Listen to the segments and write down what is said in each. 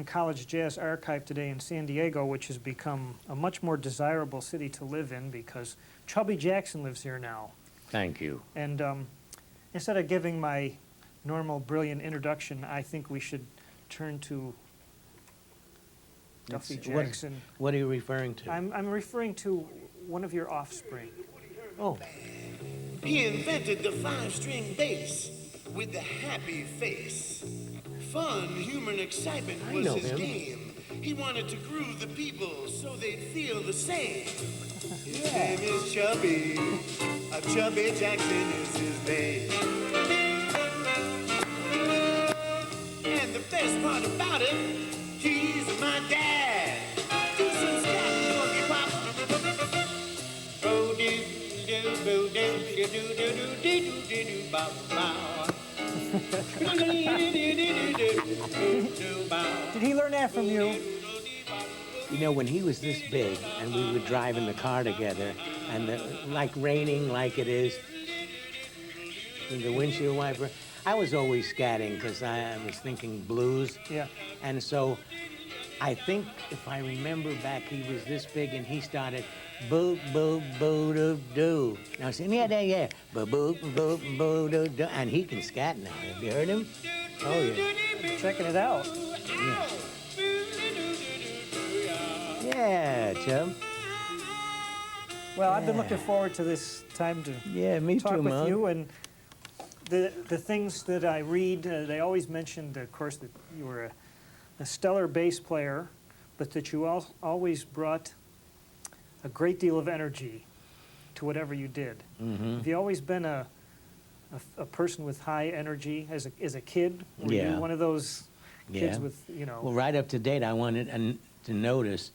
College Jazz Archive today in San Diego, which has become a much more desirable city to live in because Chubby Jackson lives here now. Thank you. And instead of giving my normal brilliant introduction, I think we should turn to Duffy Jackson. What are you referring to? I'm referring to one of your offspring. Oh, He invented the five-string bass with the happy face. Fun, humor, and excitement I was know his him. game. He wanted to groove the people so they'd feel the same. His name is Chubby. Chubby Jackson is his name. And the best part about it, he's my dad. Do some scat, monkey pop. Did he learn that from you? you know, when he was this big and we would drive in the car together and like raining like it is, in the windshield wiper, I was always scatting because I was thinking blues. Yeah. And so I think if I remember back, he was this big and he started boo, boo, boo, doo, doo. Now I said, yeah. Boo, boo, boo, boo, doo, doo. And he can scat now. Have you heard him? Oh, yeah. Checking it out. Yeah, Chub. Well, I've been looking forward to this time to Yeah, me talk too, with Mom. you. And the things that I read, they always mentioned, of course, that you were a stellar bass player, but that you always brought a great deal of energy to whatever you did. Mm-hmm. Have you always been a person with high energy as a kid? Were Yeah. you one of those kids Yeah. with, you know? Well, right up to date, I wanted to notice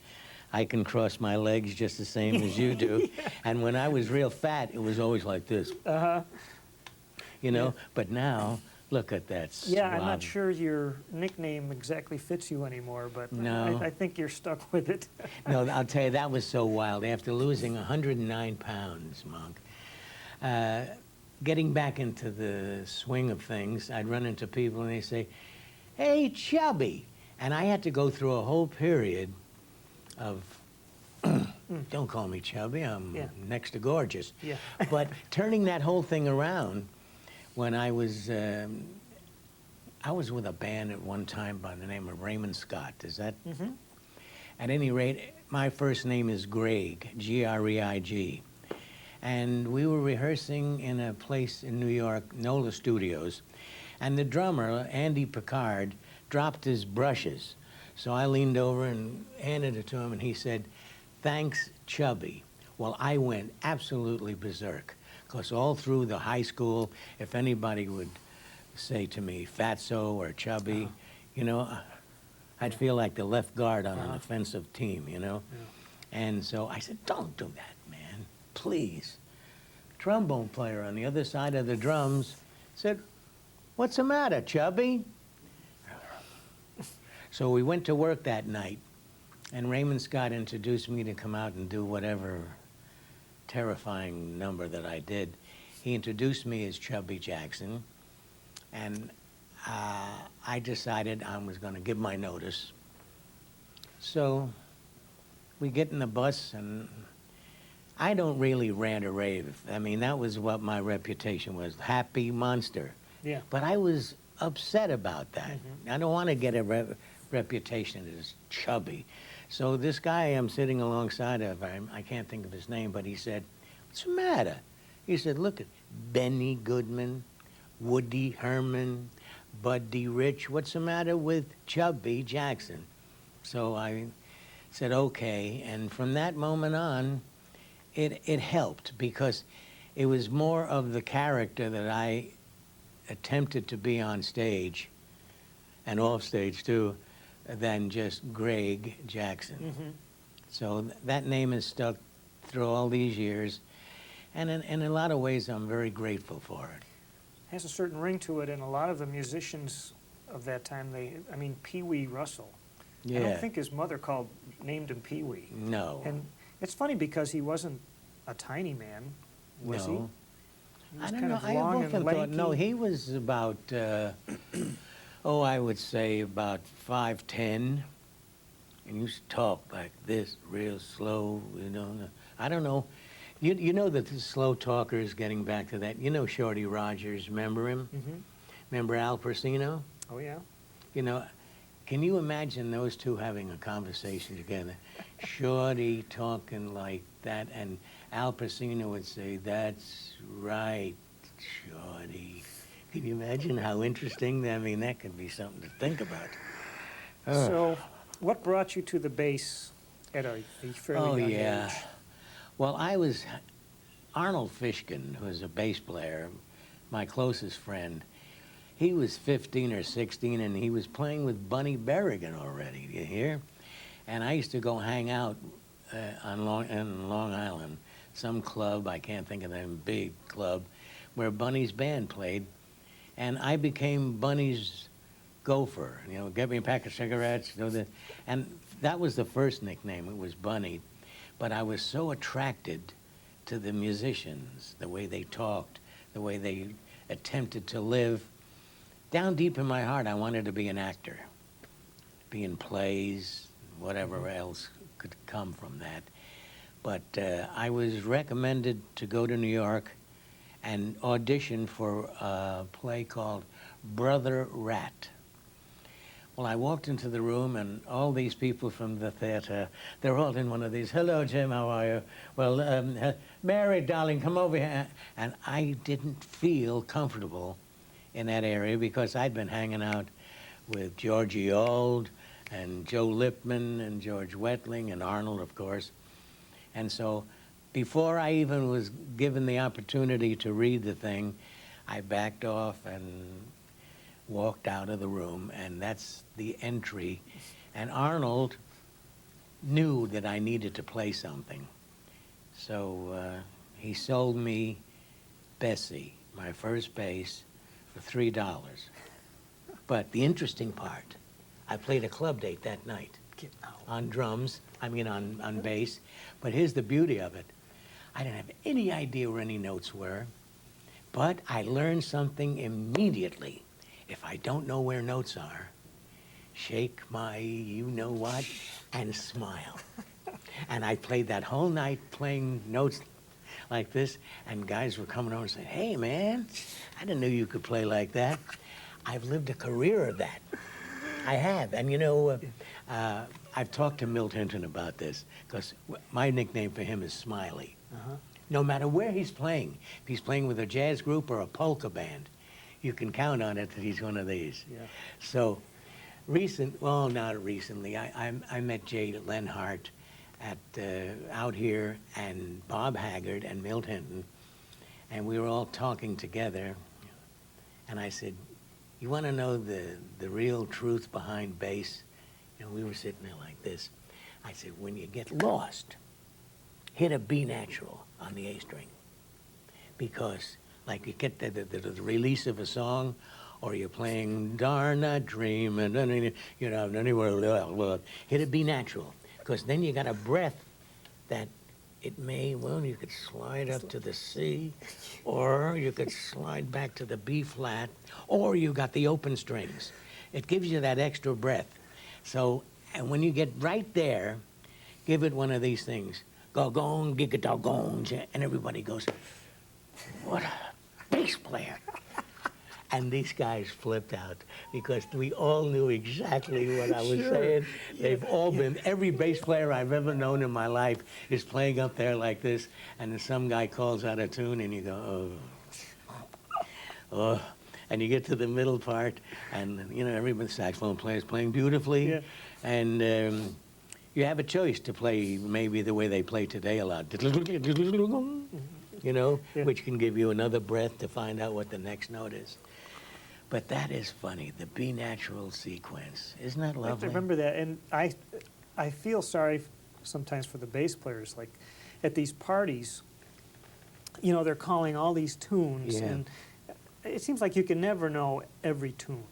I can cross my legs just the same as you do. And when I was real fat, it was always like this. Uh-huh. You know? But now, look at that Yeah, I'm not suave- sure your nickname exactly fits you anymore, but No. I think you're stuck with it. No, I'll tell you, that was so wild. After losing 109 pounds, Monk, getting back into the swing of things, I'd run into people and they say, hey, Chubby. And I had to go through a whole period of, don't call me Chubby, I'm Yeah. next to gorgeous. Yeah. But turning that whole thing around, when I was with a band at one time by the name of Raymond Scott. Is that? Mm-hmm. At any rate, my first name is Greig, G-R-E-I-G. And we were rehearsing in a place in New York, NOLA Studios, and the drummer, Andy Picard, dropped his brushes. So I leaned over and handed it to him, and he said, thanks, Chubby. Well, I went absolutely berserk, because all through the high school, if anybody would say to me, Fatso or Chubby, you know, I'd feel like the left guard on an offensive team, you know? And so I said, don't do that, man, please. Trombone player on the other side of the drums said, what's the matter, Chubby? So we went to work that night, and Raymond Scott introduced me to come out and do whatever terrifying number that I did. He introduced me as Chubby Jackson, and I decided I was going to give my notice. So we get in the bus, and I don't really rant or rave. I mean, that was what my reputation was, happy monster. Yeah. But I was upset about that. Mm-hmm. I don't want to get a reputation as chubby. So this guy I'm sitting alongside of, I can't think of his name, but he said, what's the matter? He said, look at Benny Goodman, Woody Herman, Buddy Rich. What's the matter with Chubby Jackson? So I said, okay. And from that moment on, it helped because it was more of the character that I attempted to be on stage and off stage too than just Greig Jackson. Mm-hmm. So that name has stuck through all these years, and in a lot of ways I'm very grateful for it. Has a certain ring to it, and a lot of the musicians of that time, I mean, Pee Wee Russell. Yeah. I don't think his mother named him Pee Wee. No. And it's funny because he wasn't a tiny man, was he? No. He was I don't kind know. of I long often and thought, lanky. no, he was about, Oh, I would say about 5'10", and used to talk like this, real slow, you know. I don't know. You know that the slow talker is getting back to that. You know Shorty Rogers, remember him? Mm-hmm. Remember Al Pacino? Oh, yeah. You know, can you imagine those two having a conversation together? Shorty talking like that, and Al Pacino would say, "That's right, Shorty." Can you imagine how interesting? I mean, that could be something to think about. Oh. So, what brought you to the bass at a fairly young Yeah. age? Well, Arnold Fishkin, who was a bass player, my closest friend. He was 15 or 16, and he was playing with Bunny Berrigan already, you hear? And I used to go hang out in Long Island, some club, I can't think of the name, big club, where Bunny's band played. And I became Bunny's gopher, you know, get me a pack of cigarettes, you know, and that was the first nickname, it was Bunny. But I was so attracted to the musicians, the way they talked, the way they attempted to live. Down deep in my heart, I wanted to be an actor, be in plays, whatever else could come from that. But I was recommended to go to New York and audition for a play called Brother Rat. Well, I walked into the room, and all these people from the theater, they're all in one of these, "Hello, Jim, how are you? Well, Mary, darling, come over here." And I didn't feel comfortable in that area because I'd been hanging out with Georgie Auld and Joe Lipman and George Wetling and Arnold, of course. And so before I even was given the opportunity to read the thing, I backed off and walked out of the room, and that's the entry. And Arnold knew that I needed to play something. So he sold me Bessie, my first bass, for $3. But the interesting part, I played a club date that night on drums, on bass. But here's the beauty of it. I didn't have any idea where any notes were, but I learned something immediately. If I don't know where notes are, shake my you-know-what and smile. And I played that whole night playing notes like this, and guys were coming over and saying, "Hey, man, I didn't know you could play like that." I've lived a career of that. I have. And, you know, I've talked to Milt Hinton about this, because my nickname for him is Smiley. No matter where he's playing, if he's playing with a jazz group or a polka band, you can count on it that he's one of these. Yeah. So, not recently, I met Jay Lenhart out here, and Bob Haggard and Milt Hinton, and we were all talking together, and I said, "You want to know the real truth behind bass?" And we were sitting there like this. I said, "When you get lost, hit a B natural on the A string, because like you get the release of a song, or you're playing Darn That Dream, and then you know anywhere, hit a B natural, because then you got a breath that it may, well, you could slide up to the C, or you could slide back to the B flat, or you got the open strings. It gives you that extra breath. So, and when you get right there, give it one of these things. Go gong, gig a doggone, and everybody goes, "What a bass player." And these guys flipped out because we all knew exactly what I was saying. They've all been, every bass player I've ever known in my life is playing up there like this, and then some guy calls out a tune and you go, oh. And you get to the middle part, and you know, every saxophone player is playing beautifully, Yeah. and you have a choice to play maybe the way they play today a lot, you know, Yeah. which can give you another breath to find out what the next note is. But that is funny, the B natural sequence. Isn't that I lovely? remember that, and I feel sorry sometimes for the bass players. Like at these parties, you know, they're calling all these tunes, Yeah. and it seems like you can never know every tune.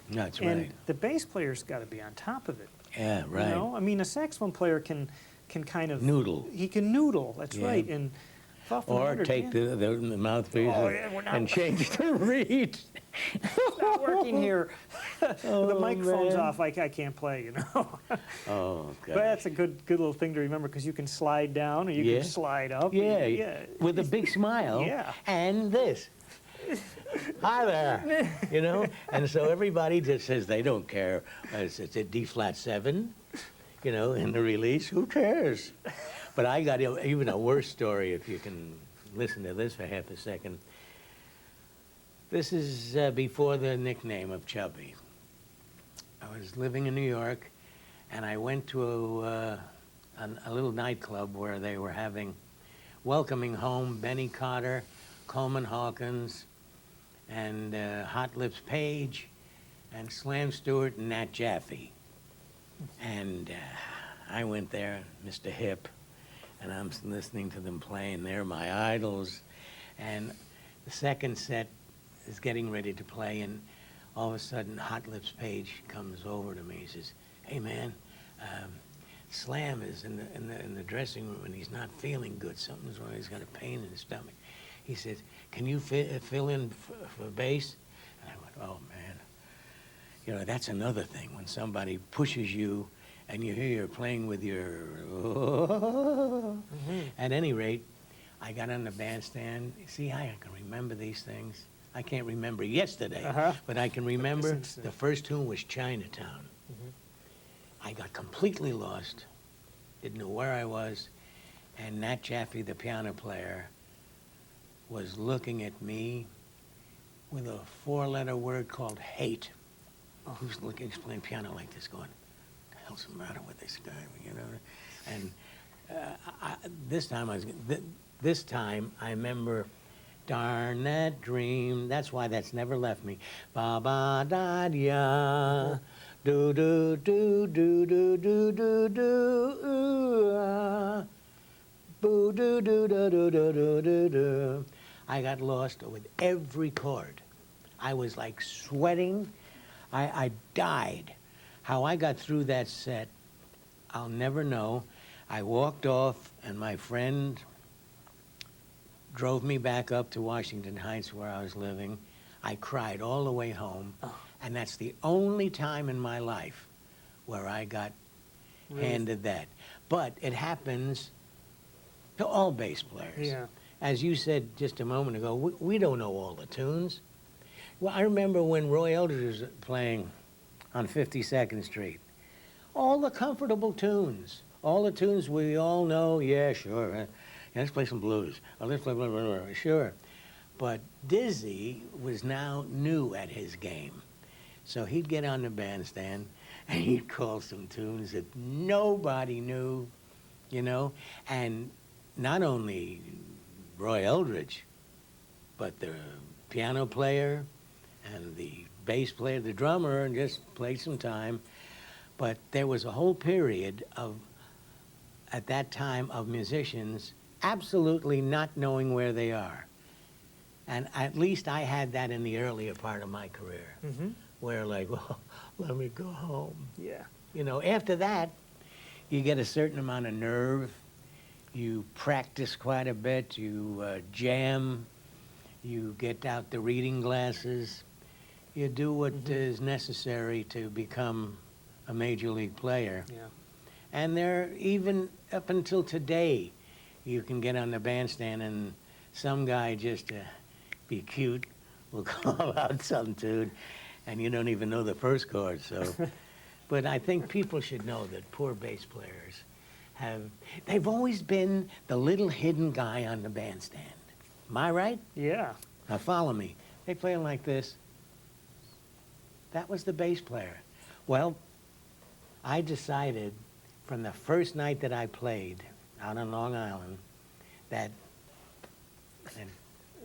That's And right. the bass player's got to be on top of it. Yeah, right. You know, I mean, a saxophone player can kind of Noodle. He can noodle. That's Yeah. right. And Thought from Or Wonder take Jam. the mouthpiece Oh, yeah, we're not- and change the reed. It's not working here. The Oh, microphone's man. off. I can't play, you know. Oh, God. But that's a good little thing to remember because you can slide down or you Yeah. can slide up. Yeah, with a big smile. Yeah. And this. Hi there. You know? And so everybody just says they don't care. It's a D flat 7, you know, in the release. Who cares? But I got even a worse story if you can listen to this for half a second. This is before the nickname of Chubby. I was living in New York, and I went to a little nightclub where they were welcoming home Benny Carter, Coleman Hawkins, and Hot Lips Page, and Slam Stewart and Nat Jaffe. And I went there, Mr. Hip, and I'm listening to them play, and they're my idols. And the second set is getting ready to play, and all of a sudden, Hot Lips Page comes over to me. He says, "Hey, man, Slam is in the dressing room, and he's not feeling good. Something's wrong. He's got a pain in his stomach." He says, "Can you fill in for bass?" And I went, "Oh, man." You know, that's another thing, when somebody pushes you and you hear you're playing with your... At any rate, I got on the bandstand. See, I can remember these things. I can't remember yesterday, but I can remember the first tune was Chinatown. I got completely lost, didn't know where I was, and Nat Jaffe, the piano player, was looking at me with a 4-letter word called hate. He was he's playing piano like this, going, "What the hell's the matter with this guy?" You know. And this time I remember, "Darn that dream." That's why that's never left me. Ba ba da ya, do do do do do do do do. Boo doo doo doo doo doo doo doo doo. I got lost with every chord. I was like sweating. I died. How I got through that set, I'll never know. I walked off, and my friend drove me back up to Washington Heights, where I was living. I cried all the way home, and that's the only time in my life where I got handed that. But it happens to all bass players. Yeah. As you said just a moment ago, we don't know all the tunes. Well, I remember when Roy Eldridge was playing on 52nd Street. All the comfortable tunes, all the tunes we all know, yeah, sure. Yeah, let's play some blues. Oh, let's play blah, blah, blah, sure. But Dizzy was now new at his game. So he'd get on the bandstand and he'd call some tunes that nobody knew, you know. And not only Roy Eldridge, but the piano player and the bass player, the drummer, and just played some time. But there was a whole period at that time, of musicians absolutely not knowing where they are. And at least I had that in the earlier part of my career, where like, well, let me go home. Yeah. You know, after that, you get a certain amount of nerve. You practice quite a bit. You jam. You get out the reading glasses. You do what is necessary to become a major league player. Yeah. And there, even up until today, you can get on the bandstand and some guy, just to be cute, will call out some tune, and you don't even know the first chord. So, but I think people should know that poor bass players they've always been the little hidden guy on the bandstand. Am I right? Yeah. Now follow me. They play like this. That was the bass player. Well, I decided from the first night that I played out on Long Island that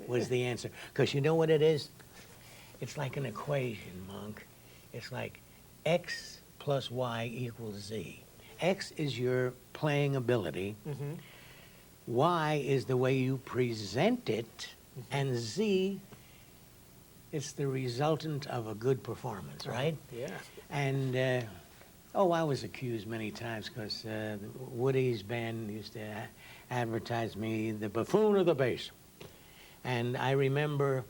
was the answer. Because you know what it is? It's like an equation, Monk. It's like X plus Y equals Z. X is your playing ability. Y is the way you present it. And Z is the resultant of a good performance, right? Yeah. And Oh, I was accused many times because Woody's band used to advertise me the buffoon of the bass. And I remember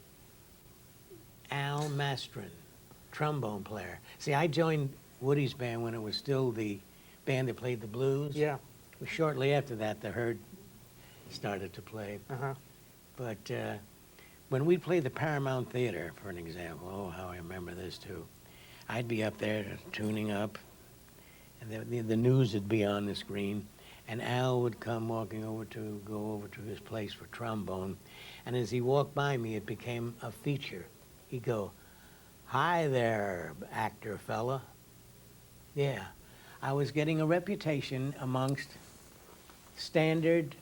Al Mastron, trombone player. See, I joined Woody's band when it was still the band that played the blues. Yeah. Shortly after that, the Herd started to play. Uh-huh. But when we played the Paramount Theater, for an example, oh, how I remember this too. I'd be up there tuning up, and the news would be on the screen, and Al would come go over to his place for trombone, and as he walked by me, it became a feature. He'd go, "Hi there, actor fella." Yeah, I was getting a reputation amongst standard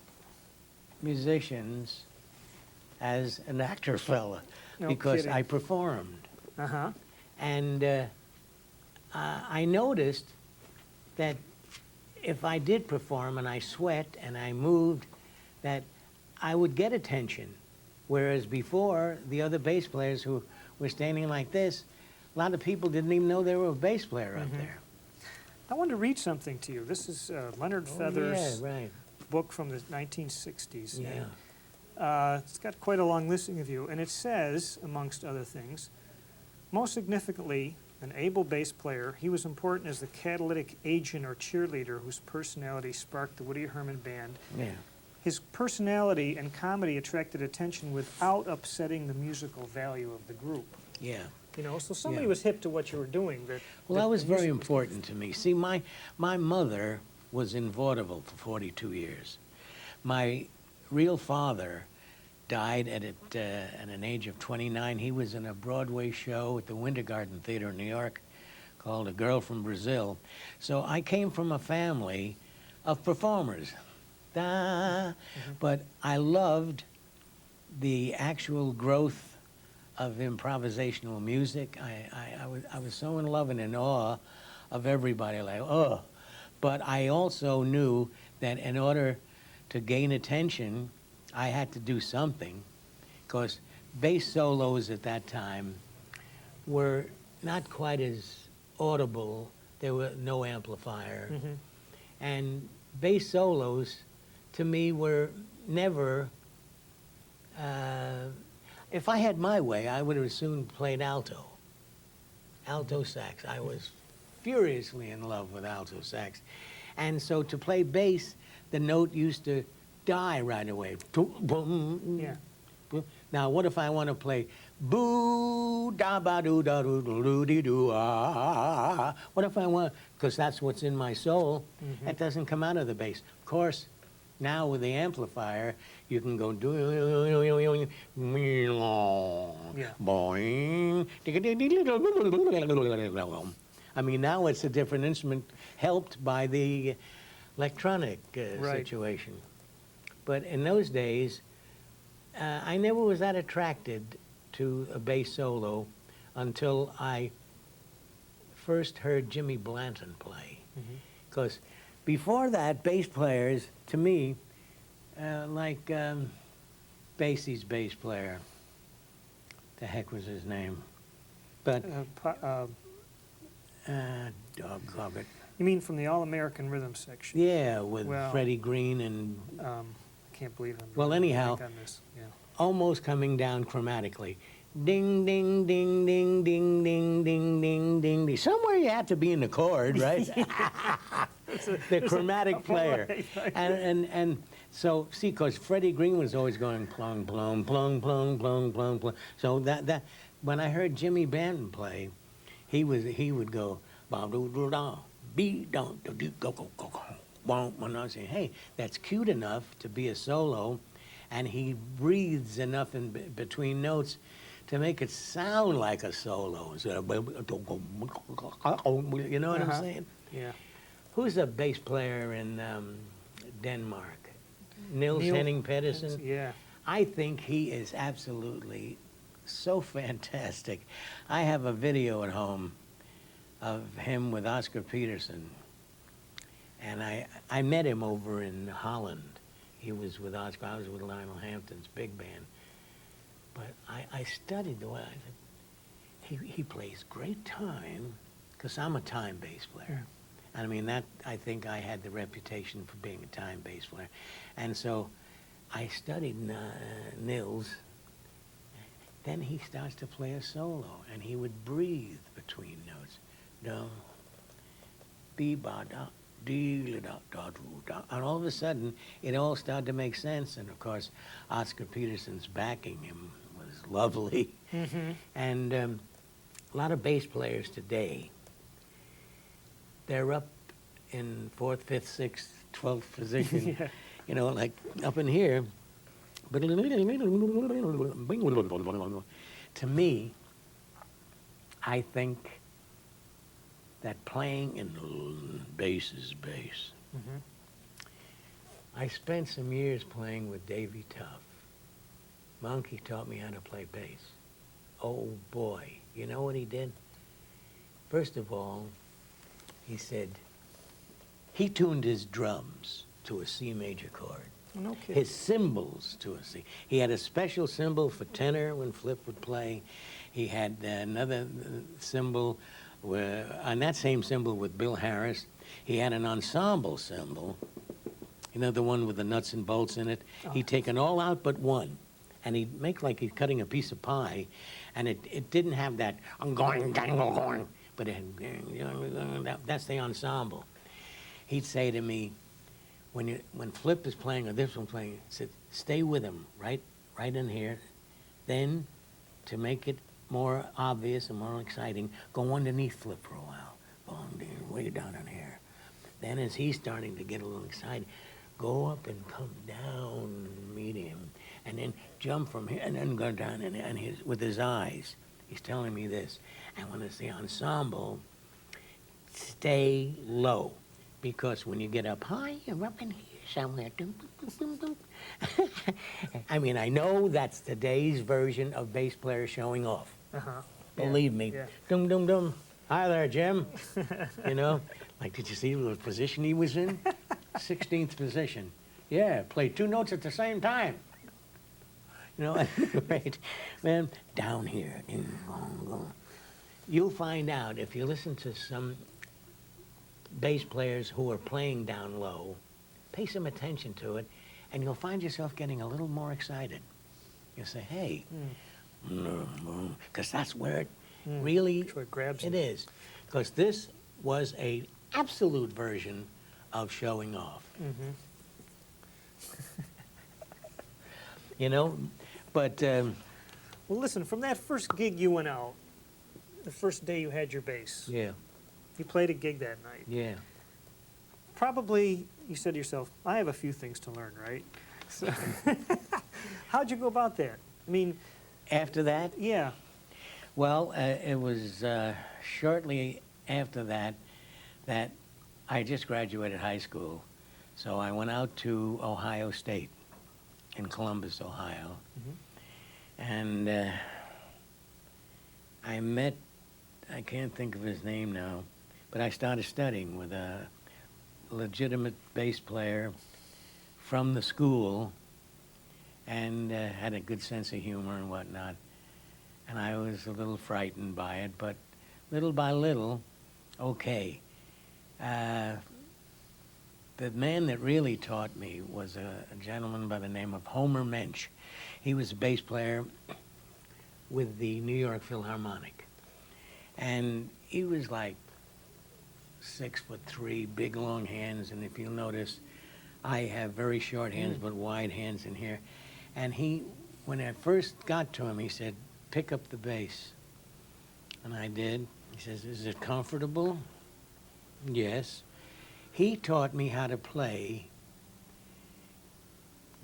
musicians as an actor fella No because kidding. I performed. Uh-huh. And I noticed that if I did perform and I sweat and I moved, that I would get attention. Whereas before, the other bass players who were standing like this, a lot of people didn't even know there were a bass player up there. I want to read something to you. This is Leonard Feather's Oh, yeah, right. book from the 1960s. Yeah. And, it's got quite a long listing of you, and it says, amongst other things, most significantly, an able bass player, he was important as the catalytic agent or cheerleader whose personality sparked the Woody Herman Band. Yeah. His personality and comedy attracted attention without upsetting the musical value of the group. Yeah. You know, so somebody Yeah. was hip to what you were doing. Well, that was very music- important to me. See, my mother was in vaudeville for 42 years. My real father died at an age of 29. He was in a Broadway show at the Winter Garden Theater in New York called A Girl from Brazil. So I came from a family of performers. But I loved the actual growth of improvisational music. I was so in love and in awe of everybody, like, oh. But I also knew that in order to gain attention, I had to do something, because bass solos at that time were not quite as audible. There were no amplifier. Mhm. And bass solos, to me, were never, if I had my way, I would have soon played alto sax. I was furiously in love with alto sax. And so to play bass, the note used to die right away. Yeah. Now, what if I want to play boo da ba doo da doo doo doo dee doo ah? What if I want, because that's what's in my soul. That doesn't come out of the bass. Of course, now with the amplifier, you can go do boing. I mean, now it's a different instrument, helped by the electronic Right. situation. But in those days, I never was that attracted to a bass solo until I first heard Jimmy Blanton play. Because before that, bass players, to me, like Basie's bass player, the heck was his name? But, doggone it. You mean from the All-American Rhythm section? Yeah, with Well- Freddie Green and I can't believe I'm Well, drawing a anyhow, blank on this. Yeah. almost coming down chromatically. Ding, ding, ding, ding, ding, ding, ding, ding, ding, ding. Somewhere you have to be in the chord, right? The chromatic player. Right. And so, see, because Freddie Green was always going plung, plung, plung, plung, plung, plung, plung. So that when I heard Jimmy Blanton play, he would go, ba do do da, be don't do do go go go go. When I was saying, hey, that's cute enough to be a solo, and he breathes enough in between notes to make it sound like a solo. So, you know what I'm saying? Yeah. Who's a bass player in Denmark? Nils Neil- Henning Pedersen? Yeah. I think he is absolutely so fantastic. I have a video at home of him with Oscar Peterson. And I met him over in Holland. He was with Oscar, I was with Lionel Hampton's big band. But I studied the way, I said, he plays great time, because I'm a time bass player. I mean, that, I think I had the reputation for being a time bass player. And so I studied Nils. Then he starts to play a solo, and he would breathe between notes. Do, be ba da, dee la da da do da. And all of a sudden, it all started to make sense. And of course, Oscar Peterson's backing him was lovely. And a lot of bass players today, they're up in 4th, 5th, 6th, 12th position, Yeah. you know, like up in here. To me, I think that playing in bass is bass. I spent some years playing with Davy Tuff. Monkey taught me how to play bass. Oh boy, you know what he did? First of all, he said, he tuned his drums to a C major chord. No kidding. His cymbals to a C. He had a special cymbal for tenor when Flip would play. He had another cymbal, on that same cymbal with Bill Harris. He had an ensemble cymbal, you know, the one with the nuts and bolts in it. He'd taken all out but one. And he'd make like he's cutting a piece of pie, and it didn't have that, but it had, that's the ensemble. He'd say to me, when Flip is playing or this one's playing, he said, stay with him, right in here. Then, to make it more obvious and more exciting, go underneath Flip for a while. Way down in here. Then as he's starting to get a little excited, go up and come down and meet him. And then jump from here and then go down and with his eyes. He's telling me this. And when it's the ensemble, stay low. Because when you get up high, you're up in here somewhere. I mean, I know that's today's version of bass players showing off. Believe me. Yeah. Dum dum dum. Hi there, Jim. You know, like, did you see what position he was in? 16th position. Yeah, played 2 notes at the same time. You know, right? Man, down here. You'll find out if you listen to some bass players who are playing down low, pay some attention to it, and you'll find yourself getting a little more excited. You'll say, hey, because that's where it really, That's where it grabs it you. is. Because this was a absolute version of showing off. You know, but Well, listen, from that first gig you went out, the first day you had your bass, yeah, you played a gig that night. yeah. Probably you said to yourself, I have a few things to learn, right? So how'd you go about that? I mean, After that, yeah. well, it was shortly after that that I just graduated high school. So I went out to Ohio State in Columbus, Ohio. And I met, I can't think of his name now, but I started studying with a legitimate bass player from the school and had a good sense of humor and whatnot. And I was a little frightened by it, but little by little, okay. The man that really taught me was a gentleman by the name of Homer Mensch. He was a bass player with the New York Philharmonic. And he was like 6'3", big long hands, and if you'll notice, I have very short hands but wide hands in here. And he, when I first got to him, he said, pick up the bass. And I did. He says, is it comfortable? Yes. He taught me how to play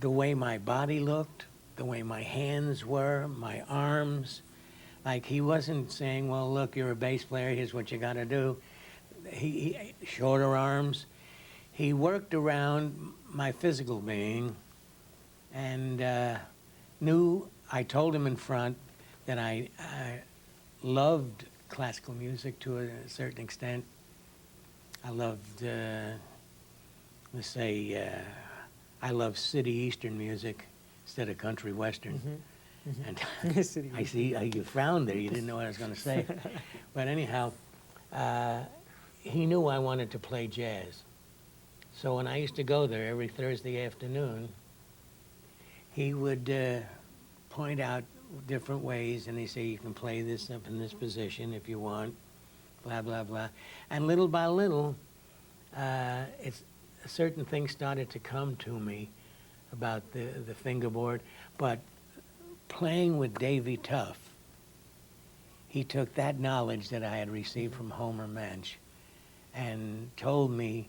the way my body looked, the way my hands were, my arms. Like, he wasn't saying, well, look, you're a bass player, here's what you got to do. He shorter arms. He worked around my physical being and knew, I told him in front that I loved classical music to a certain extent. I loved, let's say, I love city eastern music instead of country western. And City I see you frowned there. You didn't know what I was going to say. But anyhow, he knew I wanted to play jazz. So when I used to go there every Thursday afternoon, he would point out different ways, and he'd say, you can play this up in this position if you want, blah, blah, blah. And little by little, certain things started to come to me about the fingerboard. But playing with Davy Tuff, he took that knowledge that I had received from Homer Mensch and told me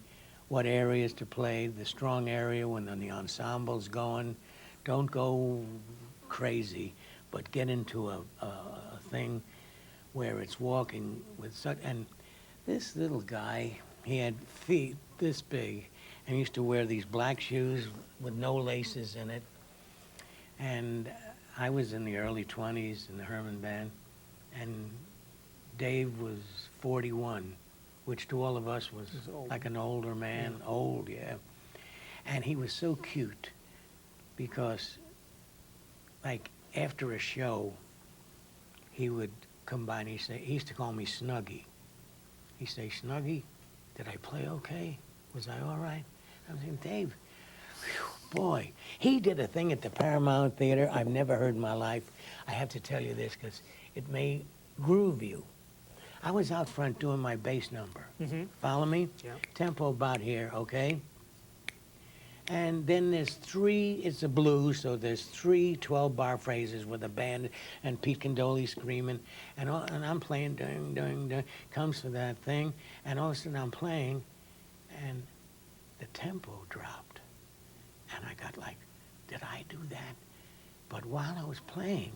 what areas to play, the strong area when the ensemble's going. Don't go crazy, but get into a thing where it's walking with such. And this little guy, he had feet this big and used to wear these black shoes with no laces in it. And I was in the early 20s in the Herman Band, and Dave was 41, which to all of us was like an older man, old, yeah. And he was so cute because, like, after a show, he would come by and he used to call me Snuggie. He'd say, Snuggie, did I play okay? Was I all right? I was saying, Dave, whew, boy, he did a thing at the Paramount Theater I've never heard in my life. I have to tell you this because it may groove you. I was out front doing my bass number. Mm-hmm. Follow me? Yeah. Tempo about here, okay? And then there's three, it's a blues, so there's 3 12-bar phrases with a band and Pete Condoli screaming, and I'm playing, ding, ding, ding, comes for that thing, and all of a sudden I'm playing, and the tempo dropped. And I got like, did I do that? But while I was playing,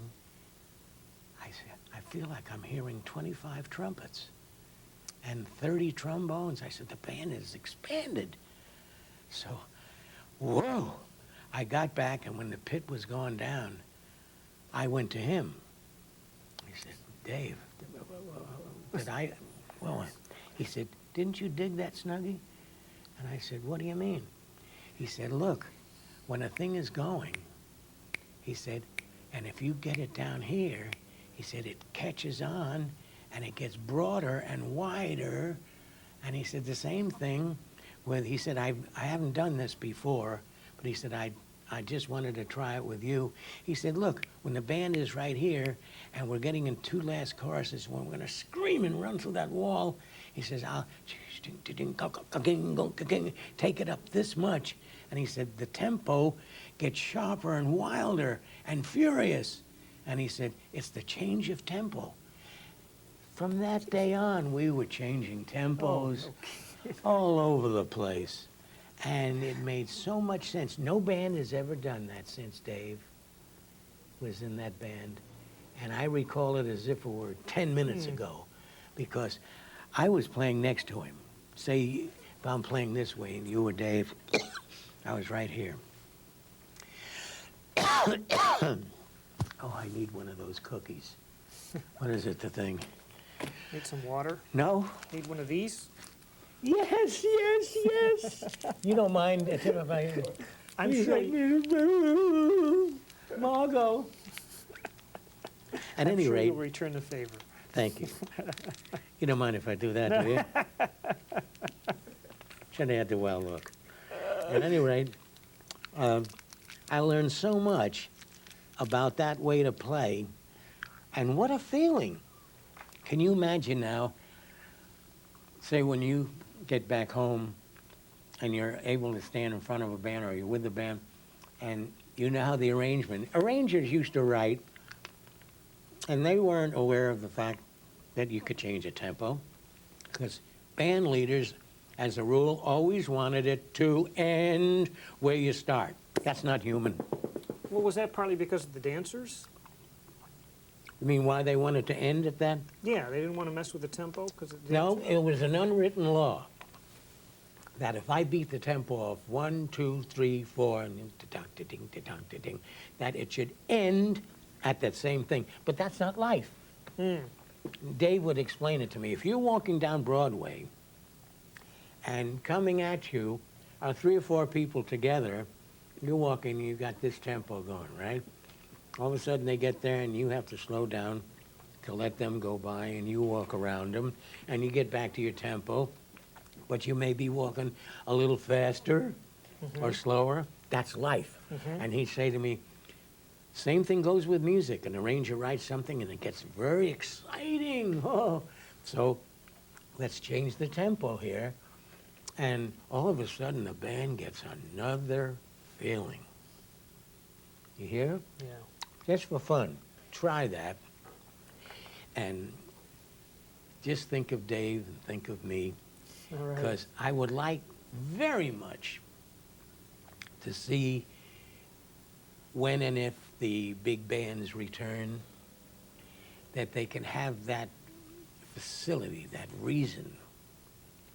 I said, I feel like I'm hearing 25 trumpets and 30 trombones. I said, the band is expanded. So, whoa. I got back, and when the pit was going down, I went to him. He said, Dave, did I, well, he said, didn't you dig that, Snuggie? And I said, what do you mean? He said, look, when a thing is going, he said, and if you get it down here, he said, it catches on, and it gets broader and wider. And he said the same thing with, he said, I haven't done this before, but he said, I just wanted to try it with you. He said, look, when the band is right here, and we're getting in 2 last choruses, when we're going to scream and run through that wall, he says, I'll take it up this much. And he said, the tempo gets sharper and wilder and furious. And he said, it's the change of tempo. From that day on, we were changing tempos all over the place. And it made so much sense. No band has ever done that since Dave was in that band. And I recall it as if it were 10 minutes ago, because I was playing next to him. Say, if I'm playing this way and you were Dave, I was right here. Oh, I need one of those cookies. What is it, the thing? Need some water? No? Need one of these? Yes, yes, yes. You don't mind if I... I'm sure. Margot. At I'm any sure rate, you'll return the favor. thank you. You don't mind if I do that, do you? Should have had the well look. At any rate, I learned so much about that way to play, and what a feeling. Can you imagine now, say when you get back home and you're able to stand in front of a band, or you're with the band, and you know how the arrangers used to write, and they weren't aware of the fact that you could change a tempo, because band leaders, as a rule, always wanted it to end where you start. That's not human. Well, was that partly because of the dancers? You mean why they wanted to end at that? Yeah, they didn't want to mess with the tempo because of the No, dancers? it was an unwritten law that if I beat the tempo of 1, 2, 3, 4, and da-dunk, da-ding, da-dunk, that it should end at that same thing. But that's not life. Dave would explain it to me. If you're walking down Broadway and coming at you are 3 or 4 people together, you're walking, you got this tempo going, right? All of a sudden they get there and you have to slow down to let them go by, and you walk around them and you get back to your tempo but you may be walking a little faster or slower. That's life. And he'd say to me, same thing goes with music. An arranger writes something and it gets very exciting. Oh. So let's change the tempo here. And all of a sudden the band gets another feeling. You hear? Yeah. Just for fun. Try that. And just think of Dave and think of me, All right. because I would like very much to see when and if the big bands return, that they can have that facility, that reason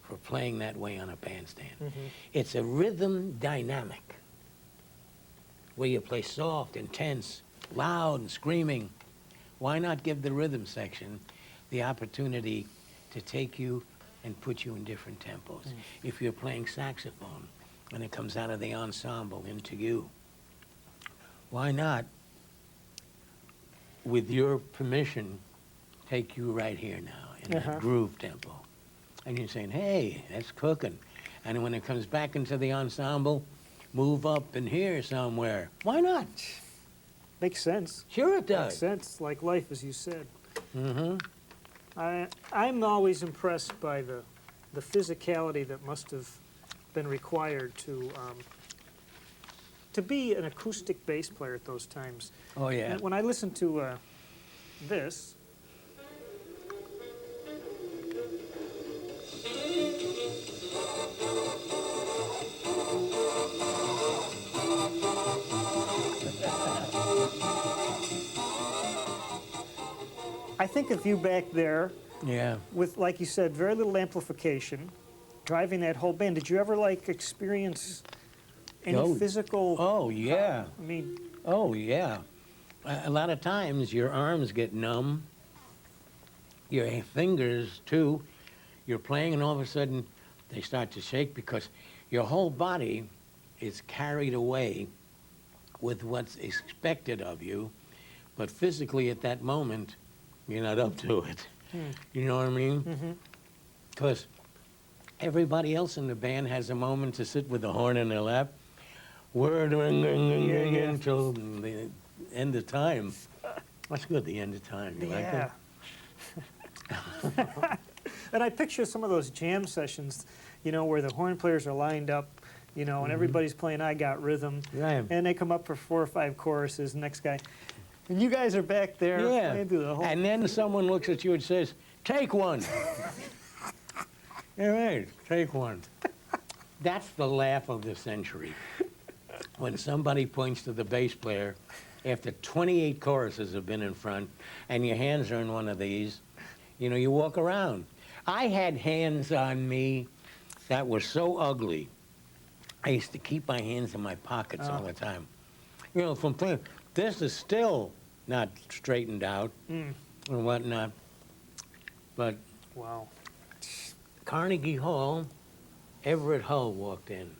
for playing that way on a bandstand. It's a rhythm dynamic where you play soft, intense, loud, and screaming. Why not give the rhythm section the opportunity to take you and put you in different tempos? If you're playing saxophone and it comes out of the ensemble into you, why not, with your permission, take you right here now in that groove tempo? And you're saying, hey, that's cooking. And when it comes back into the ensemble, move up in here somewhere. Why not? Makes sense. Sure it Makes does. sense, like life, as you said. Mm-hmm. I'm always impressed by the physicality that must have been required to be an acoustic bass player at those times. Oh, yeah. And when I listen to this, I think of you back there Yeah. with, like you said, very little amplification, driving that whole band. Did you ever like experience any Oh. physical? Oh, yeah. I mean, Oh, yeah. A lot of times your arms get numb, your fingers too. You're playing and all of a sudden they start to shake because your whole body is carried away with what's expected of you, but physically at that moment, you're not up to it. You know what I mean? Because everybody else in the band has a moment to sit with the horn in their lap. We're doing until the end of time. That's good, the end of time. You like yeah. that? And I picture some of those jam sessions, you know, where the horn players are lined up, you know, and everybody's playing I Got Rhythm. Right. And they come up for 4 or 5 choruses, next guy. And you guys are back there Yeah. playing through the whole. And then someone looks at you and says, take one. All right, take one. That's the laugh of the century. When somebody points to the bass player after 28 choruses have been in front and your hands are in one of these, you know, you walk around. I had hands on me that were so ugly. I used to keep my hands in my pockets all the time. You know, from playing, this is still not straightened out and whatnot. But Wow. Carnegie Hall, Everett Hull walked in.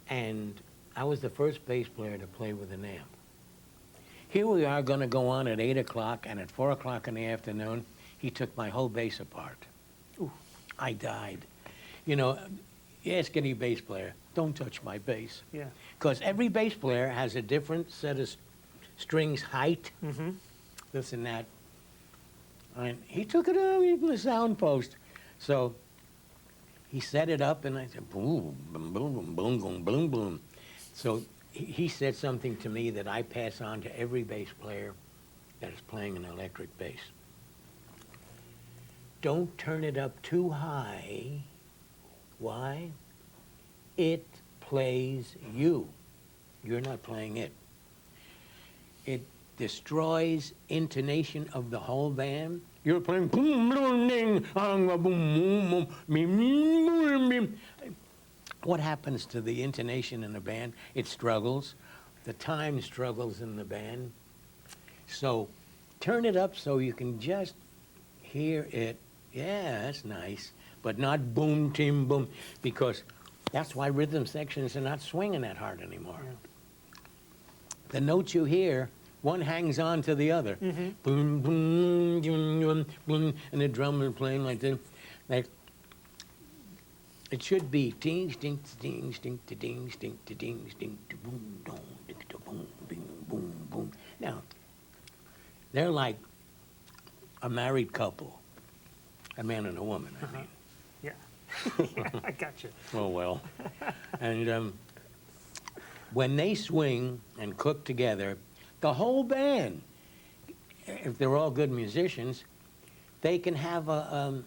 And I was the first bass player to play with an amp. Here we are going to go on at 8 o'clock, and at 4 o'clock in the afternoon, he took my whole bass apart. Ooh. I died. You know, you ask any bass player, don't touch my bass. Yeah. Because every bass player has a different set of strings height, Mm-hmm. this and that. And he took it over to the sound post. So he set it up, and I said, boom, boom, boom, boom, boom, boom, boom, boom. So he said something to me that I pass on to every bass player that is playing an electric bass. Don't turn it up too high. Why? It plays you. You're not playing it. It destroys intonation of the whole band. You're playing boom, boom, ding, boom, boom, boom. What happens to the intonation in a band? It struggles. The time struggles in the band. So turn it up so you can just hear it. Yeah, that's nice, but not boom, tim, boom, because that's why rhythm sections are not swinging that hard anymore. Yeah. The notes you hear, one hangs on to the other. Mm-hmm. Boom, boom, boom, boom, boom, and the drummer playing like this. Like, It should be ding, ding, ding, ding, ding, ding, ding, ding, boom, dong, ding, boom, bing, boom, boom. Now, they're like a married couple, a man and a woman, I mean. Yeah. Yeah, I got you. Oh, well. And when they swing and cook together, the whole band, if they're all good musicians, they can have a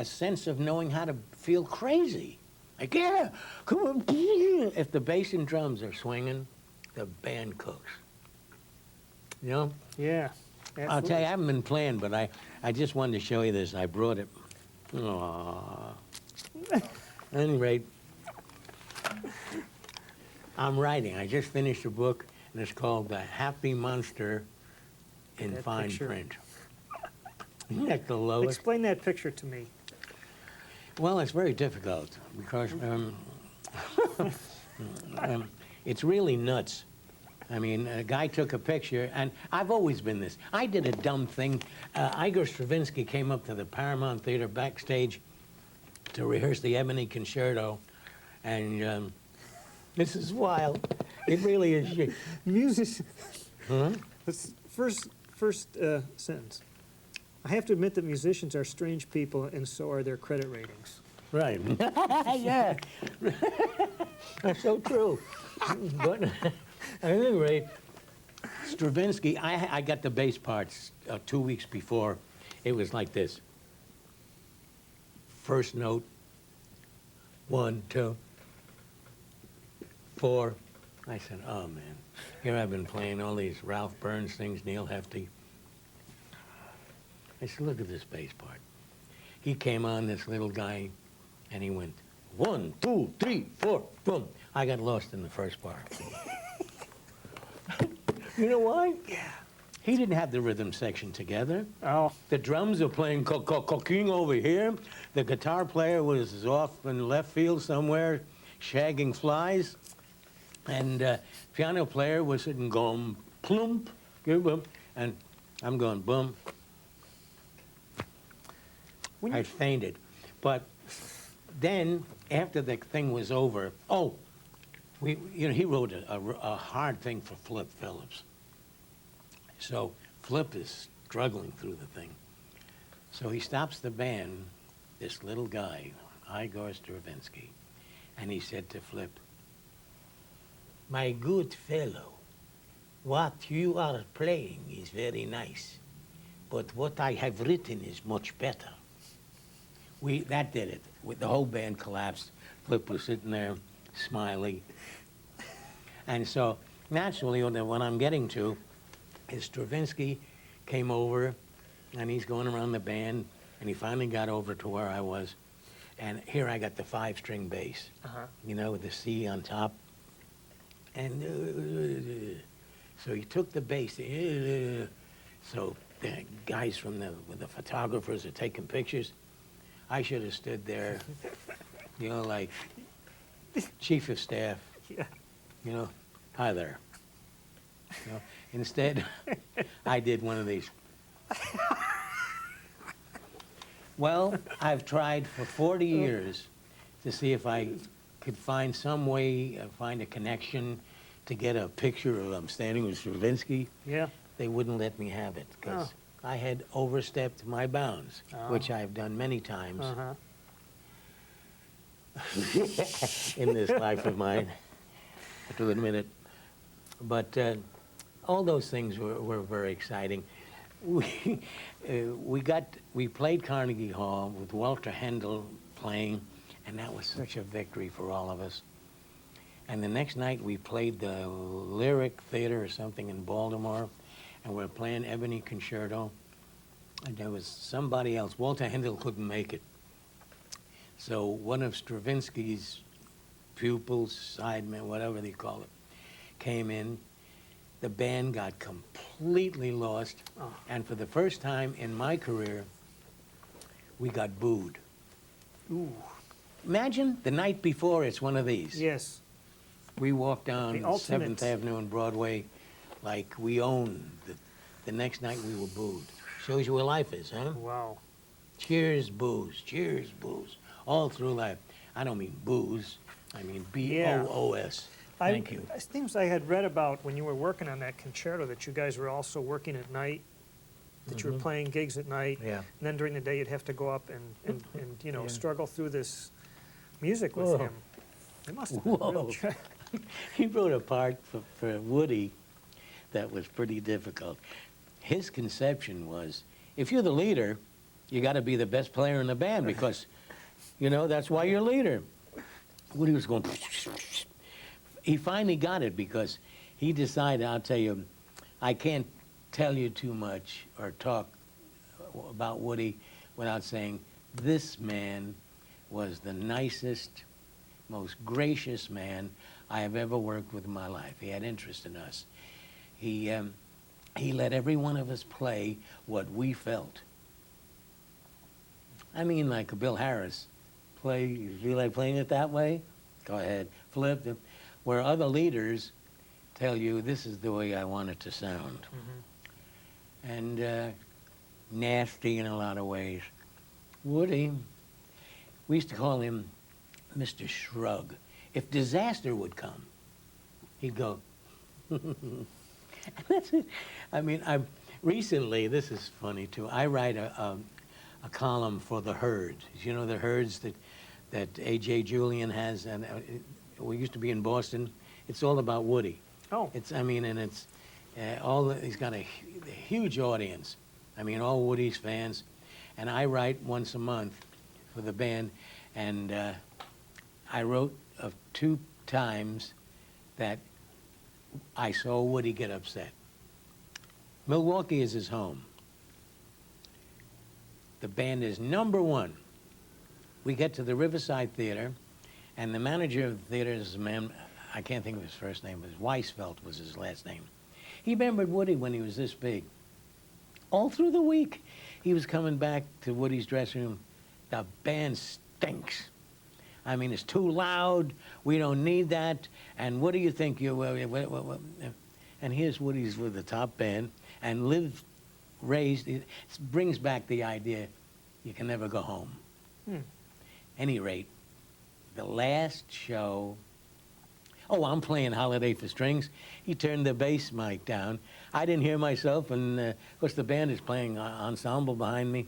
sense of knowing how to feel crazy. Like, yeah, come on. If the bass and drums are swinging, the band cooks. You know? Yeah. I'll tell you, I haven't been playing, but I just wanted to show you this. I brought it. Aww. At any rate, I'm writing. I just finished a book, and it's called The Happy Monster in That Fine picture. Print. Isn't that the lowest? Explain that picture to me. Well, it's very difficult because it's really nuts. I mean, a guy took a picture, and I've always been this. I did a dumb thing. Igor Stravinsky came up to the Paramount Theater backstage to rehearse the Ebony Concerto, and this is wild. It really is. Music. Huh? First sentence. I have to admit that musicians are strange people, and so are their credit ratings. Right. Yeah. That's so true. But at any rate, Stravinsky, I got the bass parts 2 weeks before. It was like this. First note, 1, 2, 4. I said, oh, man. Here I've been playing all these Ralph Burns things, Neil Hefti. I said, look at this bass part. He came on, this little guy, and he went, 1, 2, 3, 4, boom. I got lost in the first part. You know why? Yeah. He didn't have the rhythm section together. Oh, The drums are playing king over here. The guitar player was off in left field somewhere, shagging flies. And piano player was sitting going plump, boom, and I'm going boom. When I you- fainted. But then, after the thing was over, he wrote a hard thing for Flip Phillips. So Flip is struggling through the thing. So he stops the band, this little guy, Igor Stravinsky, and he said to Flip, my good fellow, what you are playing is very nice, but what I have written is much better. That did it. The whole band collapsed. Flip was sitting there, smiley. And so, naturally, what I'm getting to is Stravinsky came over, and he's going around the band, and he finally got over to where I was. And here I got the 5-string bass, with the C on top. And so he took the bass. So the guys with the photographers are taking pictures. I should have stood there, like chief of staff, yeah. Hi there. Instead, I did one of these. Well, I've tried for 40 years to see if I could find some way, find a connection to get a picture of I'm standing with Stravinsky. Yeah. They wouldn't let me have it because I had overstepped my bounds, which I've done many times Uh-huh. in this life of mine, to admit it. But all those things were very exciting. We played Carnegie Hall with Walter Handel playing, and that was such a victory for all of us. And the next night we played the Lyric Theater or something in Baltimore, and we were playing Ebony Concerto. And there was somebody else. Walter Handel couldn't make it. So one of Stravinsky's pupils, sidemen, whatever they call it, came in. The band got completely lost. And for the first time in my career, we got booed. Ooh. Imagine the night before it's one of these. Yes. We walked down The ultimate. 7th Avenue and Broadway like we owned. The next night we were booed. Shows you where life is, huh? Wow. Cheers, booze. Cheers, booze. All through life. I don't mean booze. I mean Yeah. B-O-O-S. Thank you. It seems I had read about when you were working on that concerto that you guys were also working at night, that you were playing gigs at night. Yeah. And then during the day you'd have to go up and you know, Yeah. struggle through this music with Whoa. him. It must have been a real Whoa. He wrote a part for Woody that was pretty difficult. His conception was, if you're the leader, you got to be the best player in the band because, you know, that's why you're leader. Woody was going. He finally got it because he decided, I'll tell you, I can't tell you too much or talk about Woody without saying this man was the nicest, most gracious man I have ever worked with in my life. He had interest in us. He let every one of us play what we felt. I mean, like Bill Harris, you feel like playing it that way? Go ahead, flip it. Where other leaders tell you, this is the way I want it to sound. And nasty in a lot of ways. Woody, we used to call him Mr. Shrug. If disaster would come, he'd go, that's it. I mean, recently, this is funny too, I write a column for The Herds. You know the Herds that A.J. Julian has, and we used to be in Boston. It's all about Woody. Oh. It's, I mean, and it's he's got a huge audience. I mean, all Woody's fans. And I write once a month for the band, and I wrote of 2 times that I saw Woody get upset. Milwaukee is his home. The band is #1. We get to the Riverside Theater, and the manager of the theater is a man, I can't think of his first name, but Weisfeld was his last name. He remembered Woody when he was this big. All through the week, he was coming back to Woody's dressing room. The band stinks. I mean, it's too loud. We don't need that. And what do you think you? And here's Woody's with the top band and raised. It brings back the idea you can never go home. Any rate, the last show. Oh, I'm playing Holiday for Strings. He turned the bass mic down. I didn't hear myself, and of course the band is playing ensemble behind me.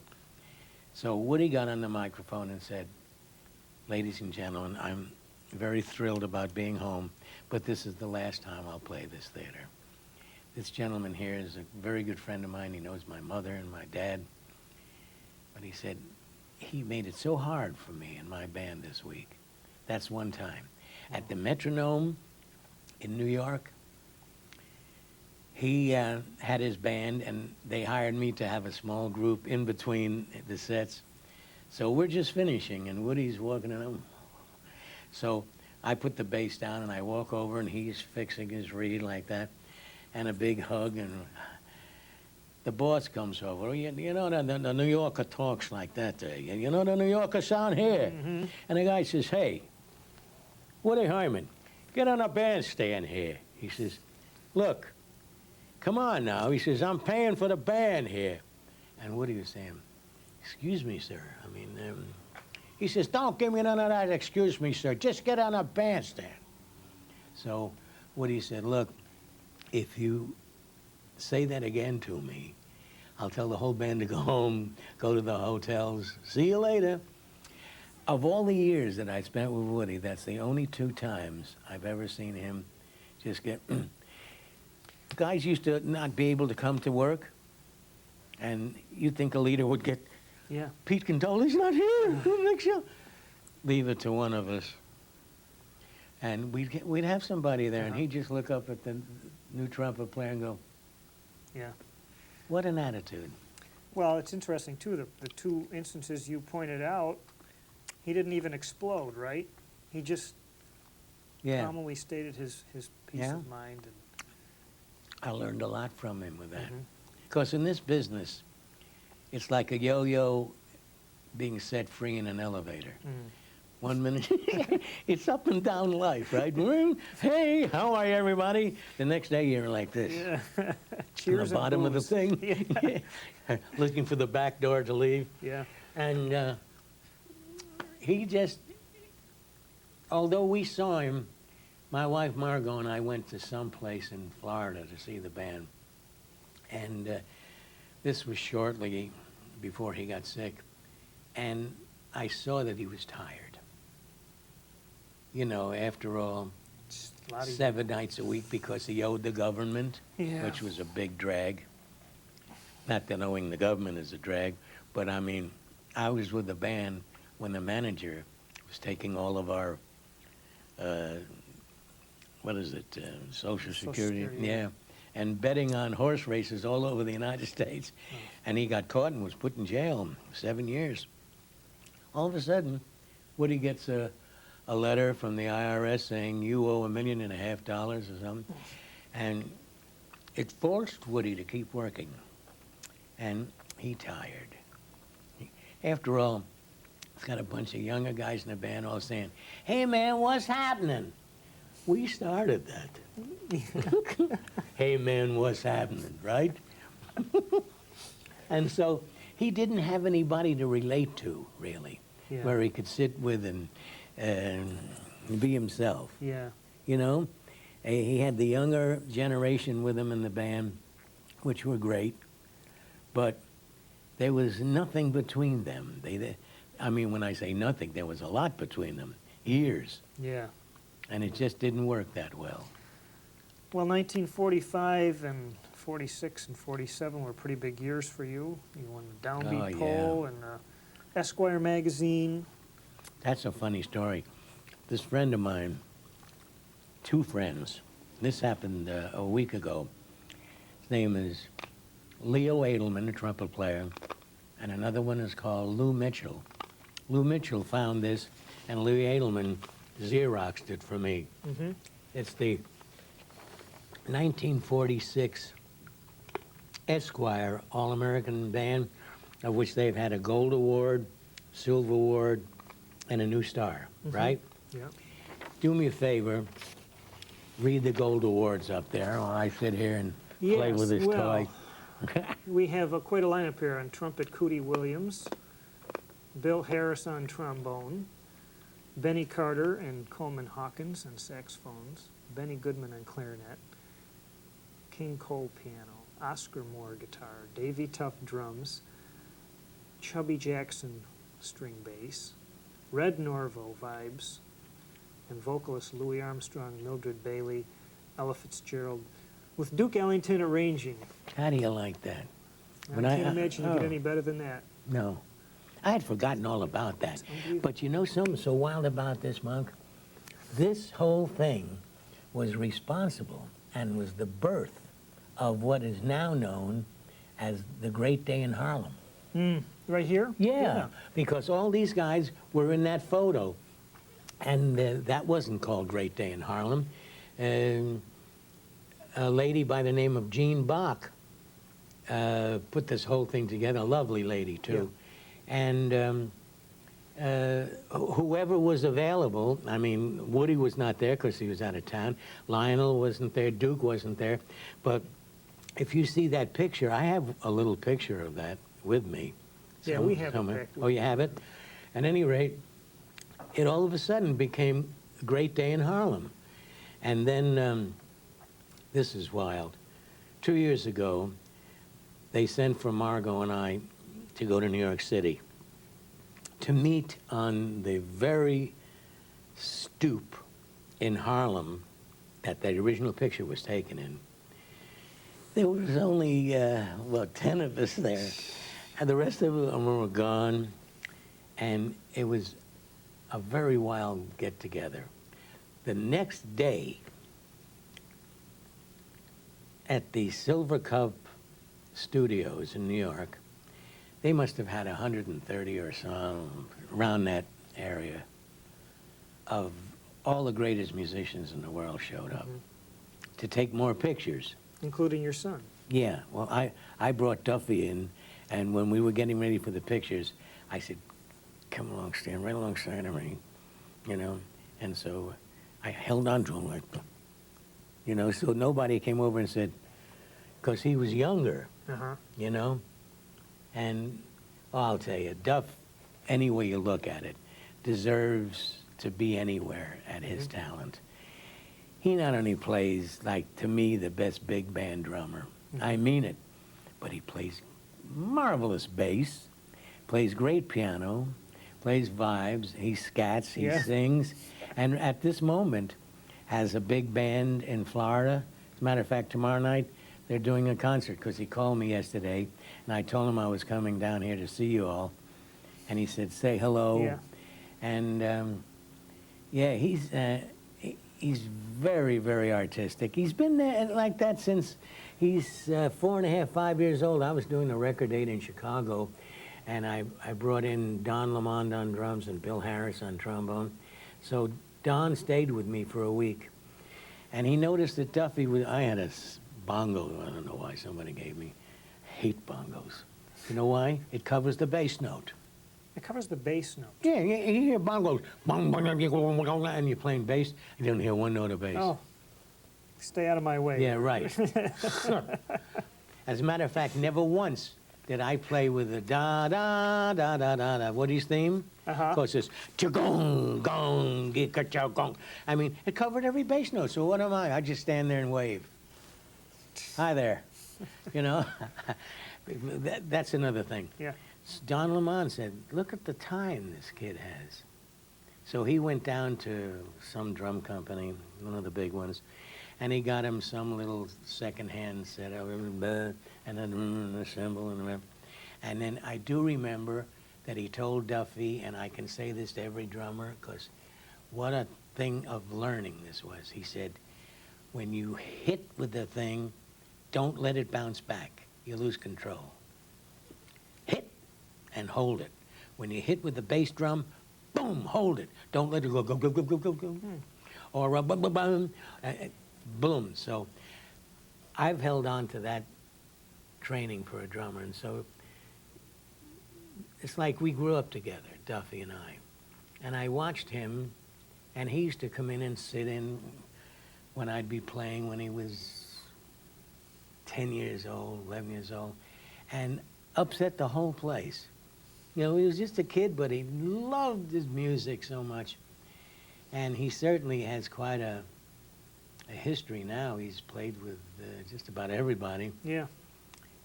So Woody got on the microphone and said, "Ladies and gentlemen, I'm very thrilled about being home, but this is the last time I'll play this theater. This gentleman here is a very good friend of mine. He knows my mother and my dad." But he said, he made it so hard for me and my band this week. That's one time. At the Metronome in New York, he had his band, and they hired me to have a small group in between the sets. So we're just finishing, and Woody's walking around. So I put the bass down, and I walk over, and he's fixing his reed like that, and a big hug, and the boss comes over. You know, the New Yorker talks like that. You know the New Yorker sound here? And the guy says, "Hey, Woody Herman, get on a bandstand here." He says, "Look, come on now." He says, "I'm paying for the band here." And Woody was saying, "Excuse me, sir. I mean," he says, "Don't give me none of that, excuse me, sir. Just get on a bandstand." So Woody said, "Look, if you say that again to me, I'll tell the whole band to go home, go to the hotels. See you later." Of all the years that I spent with Woody, that's the only 2 times I've ever seen him just get... Guys used to not be able to come to work, and you'd think a leader would get, Yeah. "Pete Cantoli's not here. Who next show?" Leave it to one of us. And we'd have somebody there, and he'd just look up at the new trumpet player and go, Yeah. "What an attitude." Well, it's interesting too, the 2 instances you pointed out, he didn't even explode, right? He just Yeah. calmly stated his peace Yeah. of mind. And I learned a lot from him with that. Because in this business, it's like a yo-yo being set free in an elevator. 1 minute, it's up and down life, right? Hey, how are you, everybody? The next day, you're like this. Yeah. On Cheers the bottom and of the booze. thing, looking for the back door to leave. Yeah. And he just, although we saw him, my wife Margot and I went to some place in Florida to see the band. And this was shortly before he got sick. And I saw that he was tired. You know, after all, Just a lot of- 7 nights a week because he owed the government, Yeah. which was a big drag. Not that owing the government is a drag, but I mean, I was with the band when the manager was taking all of our, what is it, Social Security? Security, Yeah. And betting on horse races all over the United States. And he got caught and was put in jail 7 years. All of a sudden, Woody gets a letter from the IRS saying, you owe $1.5 million or something. And it forced Woody to keep working. And he tired. After all, it's got a bunch of younger guys in the band all saying, hey man, what's happening? We started that. Hey man, what's happening, right? And so he didn't have anybody to relate to, really, Yeah. where he could sit with and be himself. Yeah. You know, he had the younger generation with him in the band, which were great, but there was nothing between them. I mean, when I say nothing, there was a lot between them, years, Yeah. and it just didn't work that well. Well, 1945 and 46 and 47 were pretty big years for you. You won the Downbeat Oh, yeah. Poll and Esquire magazine. That's a funny story. This friend of mine, 2 friends, this happened a week ago. His name is Leo Edelman, a trumpet player, and another one is called Lou Mitchell. Lou Mitchell found this, and Lou Edelman Xeroxed it for me. Mm-hmm. It's the 1946 Esquire All-American Band, of which they've had a Gold Award, Silver Award, and a New Star, right? Yeah. Do me a favor, read the Gold Awards up there while I sit here and play with this toy. We have quite a lineup here on trumpet, Cootie Williams, Bill Harris on trombone, Benny Carter and Coleman Hawkins on saxophones, Benny Goodman on clarinet, King Cole piano, Oscar Moore guitar, Davy Tuff drums, Chubby Jackson string bass, Red Norvo vibes, and vocalist Louis Armstrong, Mildred Bailey, Ella Fitzgerald, with Duke Ellington arranging. How do you like that? I can't imagine you get any better than that. No. I had forgotten all about that. unbelievable. But you know something so wild about this, Monk? This whole thing was responsible and was the birth of what is now known as the Great Day in Harlem. Right here? Yeah, because all these guys were in that photo. And that wasn't called Great Day in Harlem. A lady by the name of Jean Bach put this whole thing together, a lovely lady, too. And whoever was available, I mean, Woody was not there because he was out of town. Lionel wasn't there. Duke wasn't there. But if you see that picture, I have a little picture of that with me. Yeah, we have it somewhere. back. Oh, you have it? At any rate, it all of a sudden became a Great Day in Harlem. And then, this is wild. 2 years ago, they sent for Margot and I to go to New York City to meet on the very stoop in Harlem that the original picture was taken in. There was only, 10 of us there. And the rest of them were gone. And it was a very wild get-together. The next day, at the Silver Cup Studios in New York, they must have had 130 or so, around that area, of all the greatest musicians in the world showed up to take more pictures. Including your son. Yeah, well, I brought Duffy in, and when we were getting ready for the pictures, I said, come along, stand right alongside of me, you know. And so I held on to him like, you know, so nobody came over and said, because he was younger, Uh-huh. you know. And I'll tell you, Duff, any way you look at it, deserves to be anywhere at his talent. He not only plays, like, to me, the best big band drummer, I mean it, but he plays marvelous bass, plays great piano, plays vibes, he scats, he Yeah. sings, and at this moment has a big band in Florida. As a matter of fact, tomorrow night they're doing a concert because he called me yesterday, and I told him I was coming down here to see you all, and he said, say hello. Yeah. And yeah, he's very, very artistic. He's been there like that since he's 4.5, 5 years old. I was doing a record date in Chicago, and I brought in Don Lamond on drums and Bill Harris on trombone. So Don stayed with me for a week, and he noticed that Duffy was, I had a bongo, I don't know why somebody gave me, hate bongos. You know why? It covers the bass note. It covers the bass note. Yeah, you hear bongos, bong, bong, bong, bong, bong, and you're playing bass, you don't hear one note of bass. Oh, stay out of my way. Yeah, right. As a matter of fact, never once did I play with the da da da da da Woody's theme. Uh-huh. Of course, it's gong gong cha gong. I mean, it covered every bass note. So what am I? I just stand there and wave. Hi there. You know, that's another thing. Yeah. Don Lamond said, "Look at the time this kid has." So he went down to some drum company, one of the big ones, and he got him some little second-hand set of and then a cymbal and then I do remember that he told Duffy, and I can say this to every drummer because what a thing of learning this was. He said, when you hit with the thing, don't let it bounce back. You lose control. Hit and hold it. When you hit with the bass drum, boom, hold it. Don't let it go, go, go, go, go, go, go. Or boom, boom, boom, boom. So I've held on to that training for a drummer, and so it's like we grew up together, Duffy and I. And I watched him, and he used to come in and sit in when I'd be playing when he was 10 years old, 11 years old, and upset the whole place. You know, he was just a kid, but he loved his music so much. And he certainly has quite a history now. He's played with just about everybody. Yeah.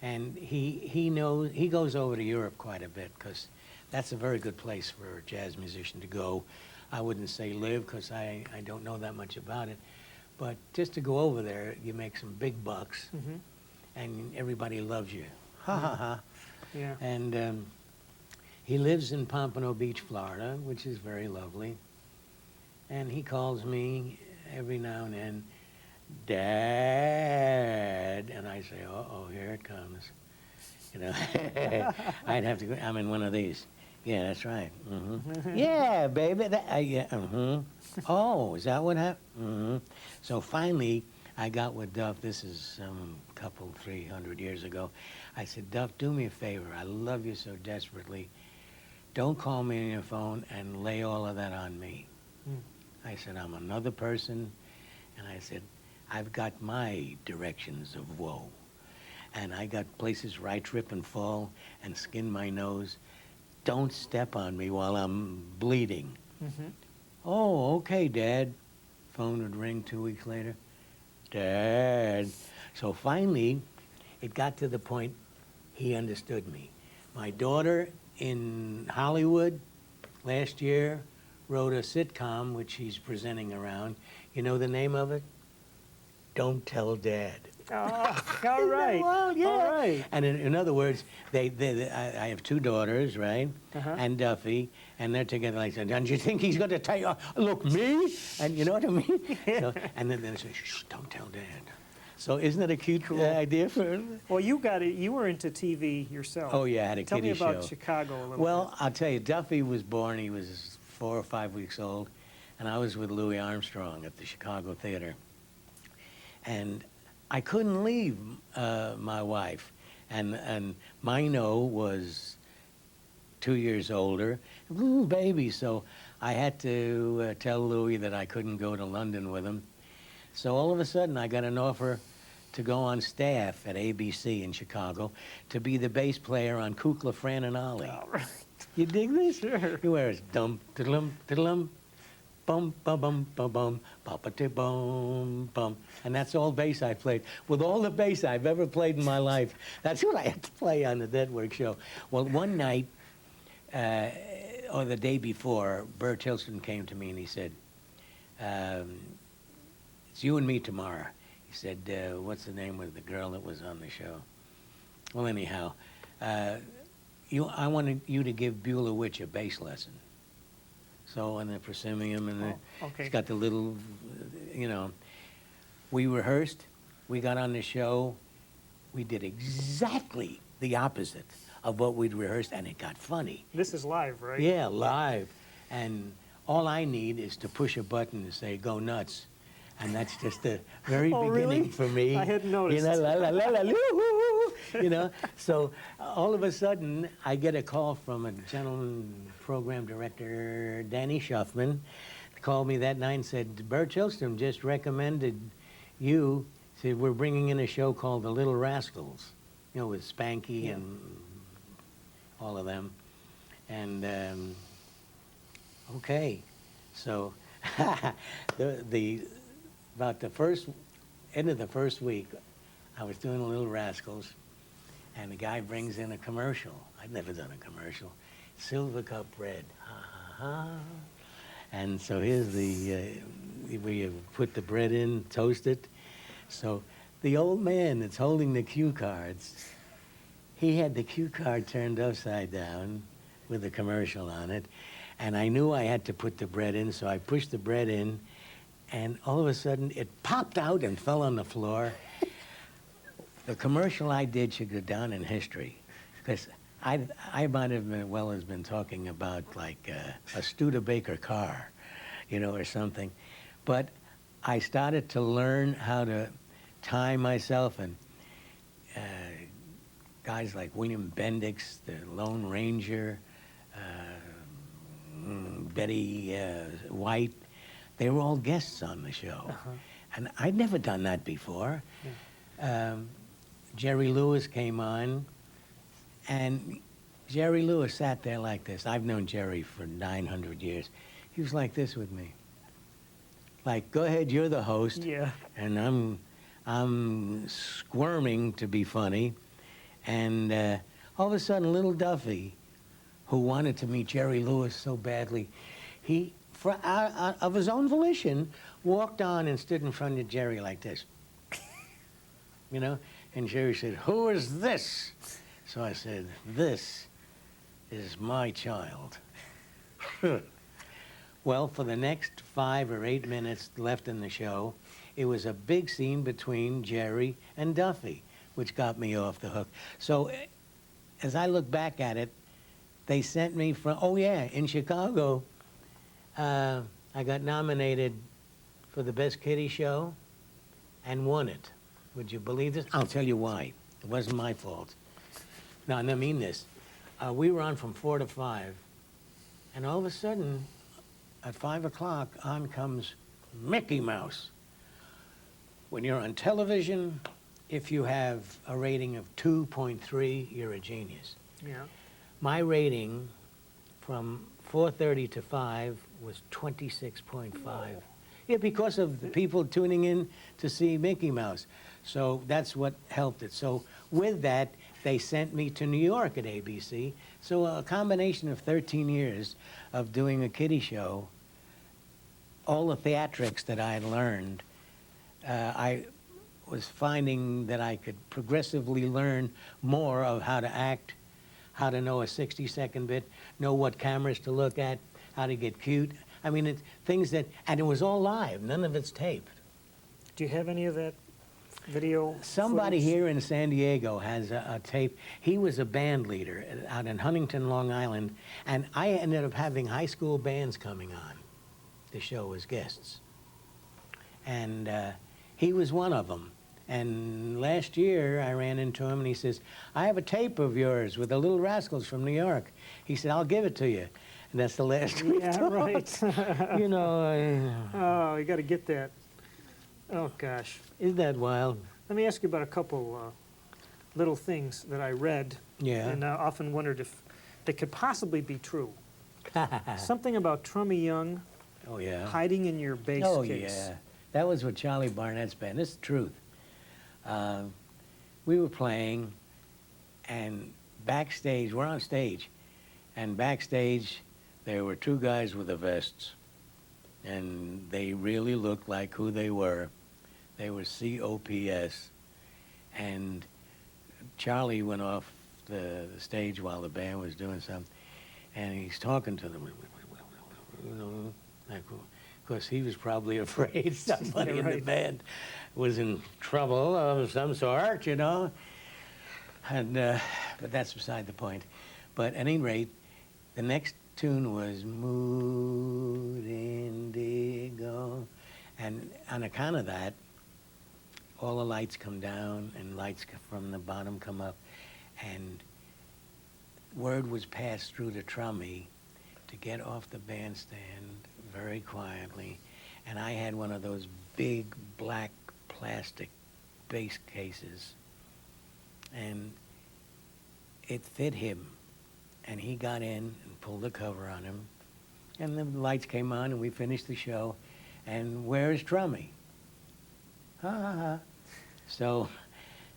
And he knows, he goes over to Europe quite a bit because that's a very good place for a jazz musician to go. I wouldn't say live because I don't know that much about it. But just to go over there, you make some big bucks, Mm-hmm. and everybody loves you. Ha ha ha. Yeah. And he lives in Pompano Beach, Florida, which is very lovely. And he calls me every now and then, Dad, and I say, uh-oh, here it comes. You know, I'd have to go, I'm in one of these. Yeah, that's right. Mm-hmm. Yeah, baby. Yeah, mm-hmm. Oh, is that what happened? Mm-hmm. So finally, I got with Duff. This is a couple, 300 years ago. I said, Duff, do me a favor. I love you so desperately. Don't call me on your phone and lay all of that on me. Mm. I said, I'm another person. And I said, I've got my directions of woe. And I got places where I trip and fall and skin my nose. Don't step on me while I'm bleeding. Mm-hmm. Oh, okay, Dad. Phone would ring 2 weeks later. Dad. So finally, it got to the point he understood me. My daughter in Hollywood last year wrote a sitcom, which she's presenting around. You know the name of it? Don't Tell Dad. Oh, all right. Well, yeah. All right. And in other words, I have two daughters, right? Uh-huh. And Duffy, and they're together like that. Don't you think he's going to tell you, look, me? And you know what I mean? So, and then they say, shh, don't tell Dad. So isn't that a cute idea for Well, you got it. You were into TV yourself. Oh, yeah, I had a Tell me kiddie about show. Chicago a little Well, I'll tell you, Duffy was born, he was 4 or 5 weeks old, and I was with Louis Armstrong at the Chicago Theater. And I couldn't leave my wife. And Mino was 2 years older, a little baby, so I had to tell Louis that I couldn't go to London with him. So all of a sudden, I got an offer to go on staff at ABC in Chicago to be the bass player on Kukla, Fran, and Ollie. bit. All right. You dig this? Sure. You wear his dum, tiddlum, tiddlum, bum, bum, bum, bum, bum, ba bum, bum. And that's all bass I played. With all the bass I've ever played in my life, that's what I had to play on the Dead Work show. Well, one night, or the day before, Bert Hilton came to me and he said, it's you and me tomorrow. He said, what's the name of the girl that was on the show? Well, anyhow, I wanted you to give Beulah Witch a bass lesson. So on the proscenium and okay. it's got the little, you know. We rehearsed, we got on the show, we did exactly the opposite of what we'd rehearsed, and it got funny. This is live, right? Yeah, live. And all I need is to push a button to say, go nuts. And that's just the very Oh, beginning really? for me. I hadn't noticed. You know, la la la la, loo-hoo, you know. So all of a sudden, I get a call from a gentleman, program director, Danny Shuffman, called me that night and said, Bert Hilstrom just recommended you. Said, we're bringing in a show called The Little Rascals, you know, with Spanky and all of them. And okay, so about the end of the first week, I was doing The Little Rascals, and the guy brings in a commercial. I'd never done a commercial. Silver Cup Bread, ha ha ha. And so here's where you put the bread in, toast it. So the old man that's holding the cue cards, he had the cue card turned upside down with a commercial on it. And I knew I had to put the bread in, so I pushed the bread in, and all of a sudden it popped out and fell on the floor. The commercial I did should go down in history, because I might have been talking about like a Studebaker car, you know, or something. But I started to learn how to time myself, and guys like William Bendix, the Lone Ranger, Betty White, they were all guests on the show. And I'd never done that before. Jerry Lewis came on, and Jerry Lewis sat there like this. I've known Jerry for 900 years. He was like this with me. Like, go ahead, you're the host. Yeah. And I'm squirming to be funny. And all of a sudden, little Duffy, who wanted to meet Jerry Lewis so badly, he, of his own volition, walked on and stood in front of Jerry like this. You know? And Jerry said, who is this? So I said, this is my child. Well, for the next 5 or 8 minutes left in the show, it was a big scene between Jerry and Duffy, which got me off the hook. So as I look back at it, they sent me from, oh yeah, in Chicago, I got nominated for the Best Kiddie Show and won it. Would you believe this? I'll tell you why. It wasn't my fault. No, I mean this. We were on from 4 to 5, and all of a sudden, at 5 o'clock, on comes Mickey Mouse. When you're on television, if you have a rating of 2.3, you're a genius. Yeah. My rating from 4:30 to 5 was 26.5. Yeah, because of the people tuning in to see Mickey Mouse. So that's what helped it. So with that, they sent me to New York at ABC. So a combination of 13 years of doing a kiddie show, all the theatrics that I had learned, I was finding that I could progressively learn more of how to act, how to know a 60-second bit, know what cameras to look at, how to get cute. I mean, it's things that, and it was all live. None of it's taped. Do you have any of that video? Somebody footage? here in San Diego has a tape. He was a band leader out in Huntington, Long Island, and I ended up having high school bands coming on the show as guests. And he was one of them. And last year, I ran into him, and he says, I have a tape of yours with the Little Rascals from New York. He said, I'll give it to you. And that's the last we Yeah, talked. right. You know, Oh, you got to get that. Oh, gosh. isn't that wild? Let me ask you about a couple little things that I read Yeah. and often wondered if they could possibly be true. Something about Trummy Young Oh, yeah. hiding in your bass Oh, case. yeah. That was with Charlie Barnett's band. This is the truth. We were playing, and backstage, we're on stage, and backstage, there were two guys with the vests, and they really looked like who they were. They were COPS, and Charlie went off the stage while the band was doing something, and he's talking to them, you know, like, of course, he was probably afraid somebody Yeah, in the right. band was in trouble of some sort, you know. And but that's beside the point. But at any rate, the next tune was Mood Indigo, and on account of that, all the lights come down and lights from the bottom come up, and word was passed through to Trummy to get off the bandstand very quietly, and I had one of those big black plastic bass cases, and it fit him, and he got in and pulled the cover on him, and the lights came on and we finished the show, and where's Trummy? Ha ha ha. So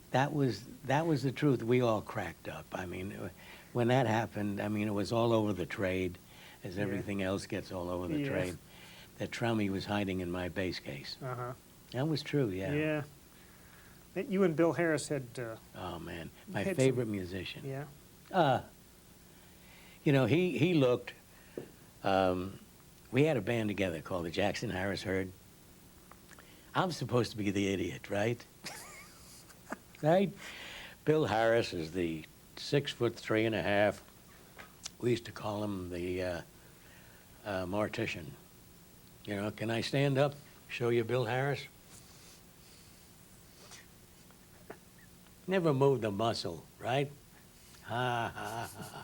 that was the truth. We all cracked up. I mean, when that happened, I mean, it was all over the trade, as Yeah. everything else gets all over the Yeah. trade, that Trummy was hiding in my bass case. Uh-huh. That was true, yeah. Yeah. You and Bill Harris had, Oh, man, my Had some- favorite musician. yeah. You know, he looked, we had a band together called the Jackson Harris Herd. I'm supposed to be the idiot, right? Right? Bill Harris is the 6'3½". We used to call him the mortician. You know, can I stand up, show you Bill Harris? Never moved a muscle, right? Ha, ha, ha.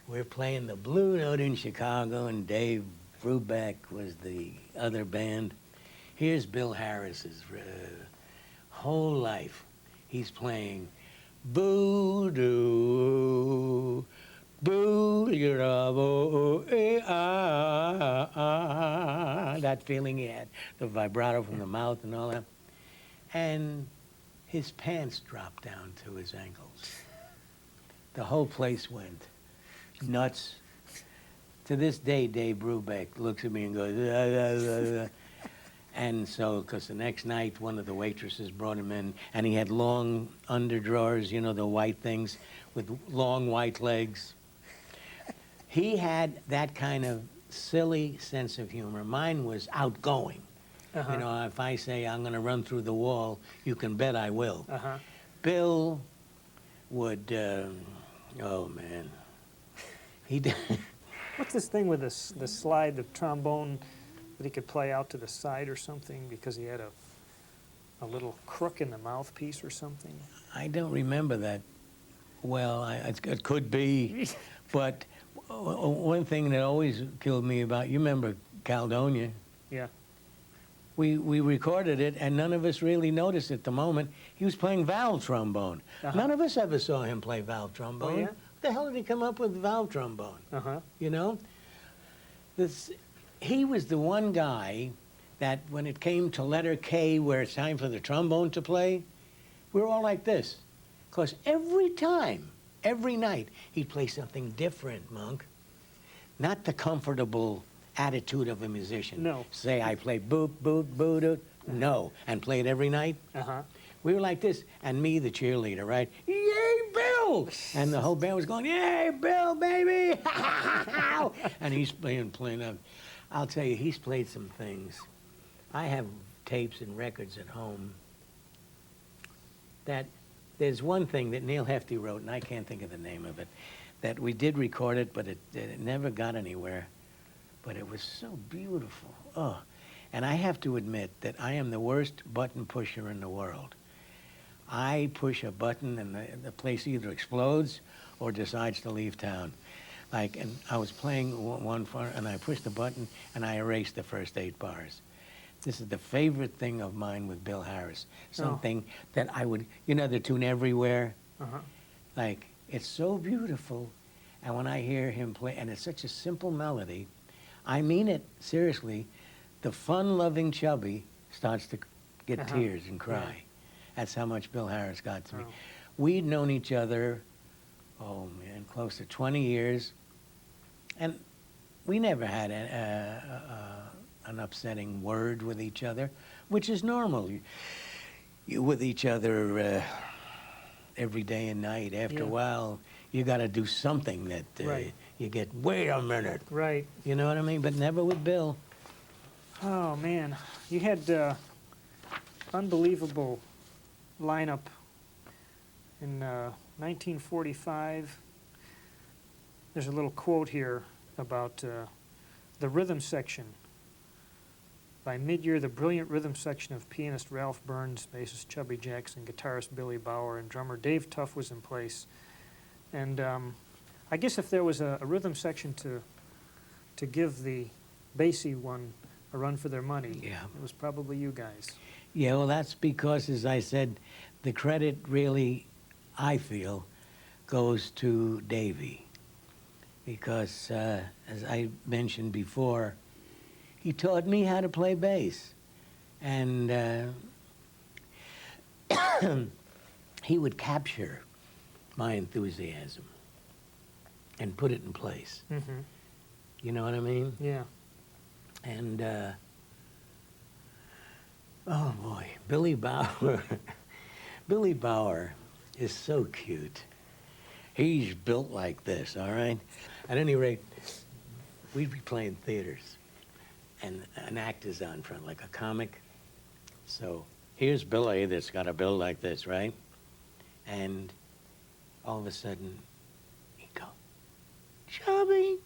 We're playing the Blue Note in Chicago, and Dave Brubeck was the other band. Here's Bill Harris's whole life. He's playing Voodoo, that feeling he had, the vibrato from the mouth and all that. And his pants dropped down to his ankles. The whole place went nuts. To this day, Dave Brubeck looks at me and goes, and so, because the next night, one of the waitresses brought him in, and he had long underdrawers, you know, the white things with long white legs. He had that kind of silly sense of humor. Mine was outgoing. Uh-huh. You know, if I say I'm going to run through the wall, you can bet I will. Uh-huh. Bill would, oh man, he did. What's this thing with the slide, the trombone, that he could play out to the side or something because he had a little crook in the mouthpiece or something? I don't remember that well. It could be, but one thing that always killed me about, you remember Caledonia? Yeah. We recorded it, and none of us really noticed at the moment. He was playing valve trombone. Uh-huh. None of us ever saw him play valve trombone. Oh, yeah? What the hell did he come up with valve trombone? Uh-huh. You know? He was the one guy that when it came to letter K, where it's time for the trombone to play, we were all like this. Because every time, every night, he'd play something different, Monk. Not the comfortable attitude of a musician. No. Say, I play boop, boop, boo, doo. No. And play it every night. Uh-huh. We were like this, and me, the cheerleader, right? Yay, Bill! And the whole band was going, yay, Bill, baby! And he's playing. I'll tell you, he's played some things. I have tapes and records at home that there's one thing that Neil Hefti wrote, and I can't think of the name of it, that we did record it, but it never got anywhere. But it was so beautiful. Oh. And I have to admit that I am the worst button pusher in the world. I push a button and the place either explodes or decides to leave town. Like, and I was playing one and I pushed the button and I erased the first 8 bars. This is the favorite thing of mine with Bill Harris. Something that I would, you know, the tune Everywhere? Uh-huh. Like, it's so beautiful. And when I hear him play, and it's such a simple melody, I mean it, seriously. The fun-loving Chubby starts to get Uh-huh. tears and cry. Yeah. That's how much Bill Harris got to me. Oh. We'd known each other, oh man, close to 20 years, and we never had an upsetting word with each other, which is normal. You with each other every day and night. After Yeah. a while, you got to do something that Right. you get, wait a minute. Right. You know what I mean? But never with Bill. Oh, man. You had unbelievable lineup in 1945. There's a little quote here about the rhythm section. By mid-year, the brilliant rhythm section of pianist Ralph Burns, bassist Chubby Jackson, guitarist Billy Bauer, and drummer Dave Tuff was in place. And I guess if there was a rhythm section to give the bassy one a run for their money, Yeah. it was probably you guys. Yeah, well, that's because, as I said, the credit really, I feel, goes to Davy. Because, as I mentioned before, he taught me how to play bass. And he would capture my enthusiasm and put it in place. Mm-hmm. You know what I mean? Yeah. And, oh boy, Billy Bauer. Billy Bauer is so cute. He's built like this, all right? At any rate, we'd be playing theaters, and an act is on front, like a comic. So here's Billy that's got a build like this, right? And all of a sudden, he'd go, Chubby.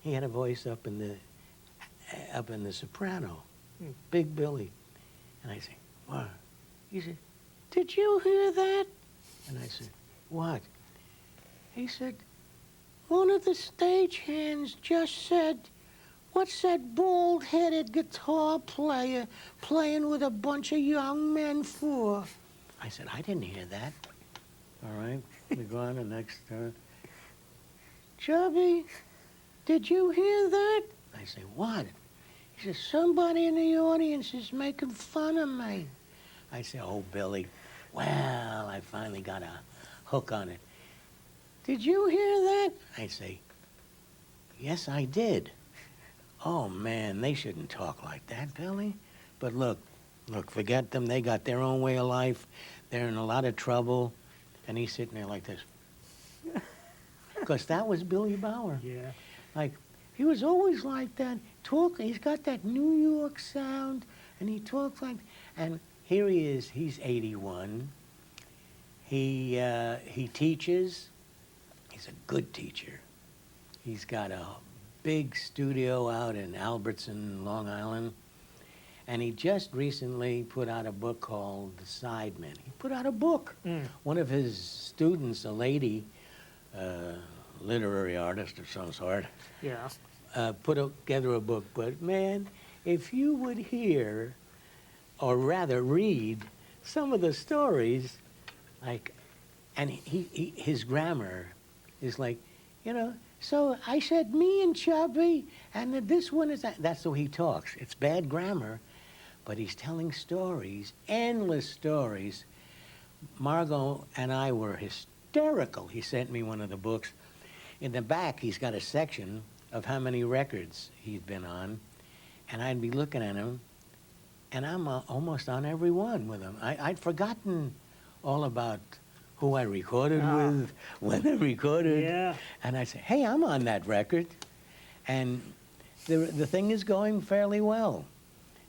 He had a voice up in the soprano, Big Billy. And I say, what? He said, did you hear that? And I said, what? He said, one of the stagehands just said, what's that bald-headed guitar player playing with a bunch of young men for? I said, I didn't hear that. All right, we go on the next turn. Chubby, did you hear that? I say, what? He says, somebody in the audience is making fun of me. I say, oh, Billy, well, I finally got a hook on it. Did you hear that? I say, yes, I did. Oh, man, they shouldn't talk like that, Billy. But look, forget them. They got their own way of life. They're in a lot of trouble. And he's sitting there like this. Because that was Billy Bauer. Yeah. Like, he was always like that. He's got that New York sound, and he talks like, and here he is, he's 81. He teaches. He's a good teacher. He's got a big studio out in Albertson, Long Island. And he just recently put out a book called The Sidemen. He put out a book. One of his students, a lady, literary artist of some sort, Yeah. put together a book. But man, if you would hear, or rather read, some of the stories, like, and his grammar is like, you know, so I said me and Chubby, and this one is that. That's the way he talks. It's bad grammar, but he's telling stories, endless stories. Margot and I were hysterical. He sent me one of the books. In the back, he's got a section of how many records he's been on, and I'd be looking at him, and I'm almost on every one with him. I'd forgotten all about who I recorded with, when I recorded. Yeah. And I'd say, hey, I'm on that record. And the thing is going fairly well.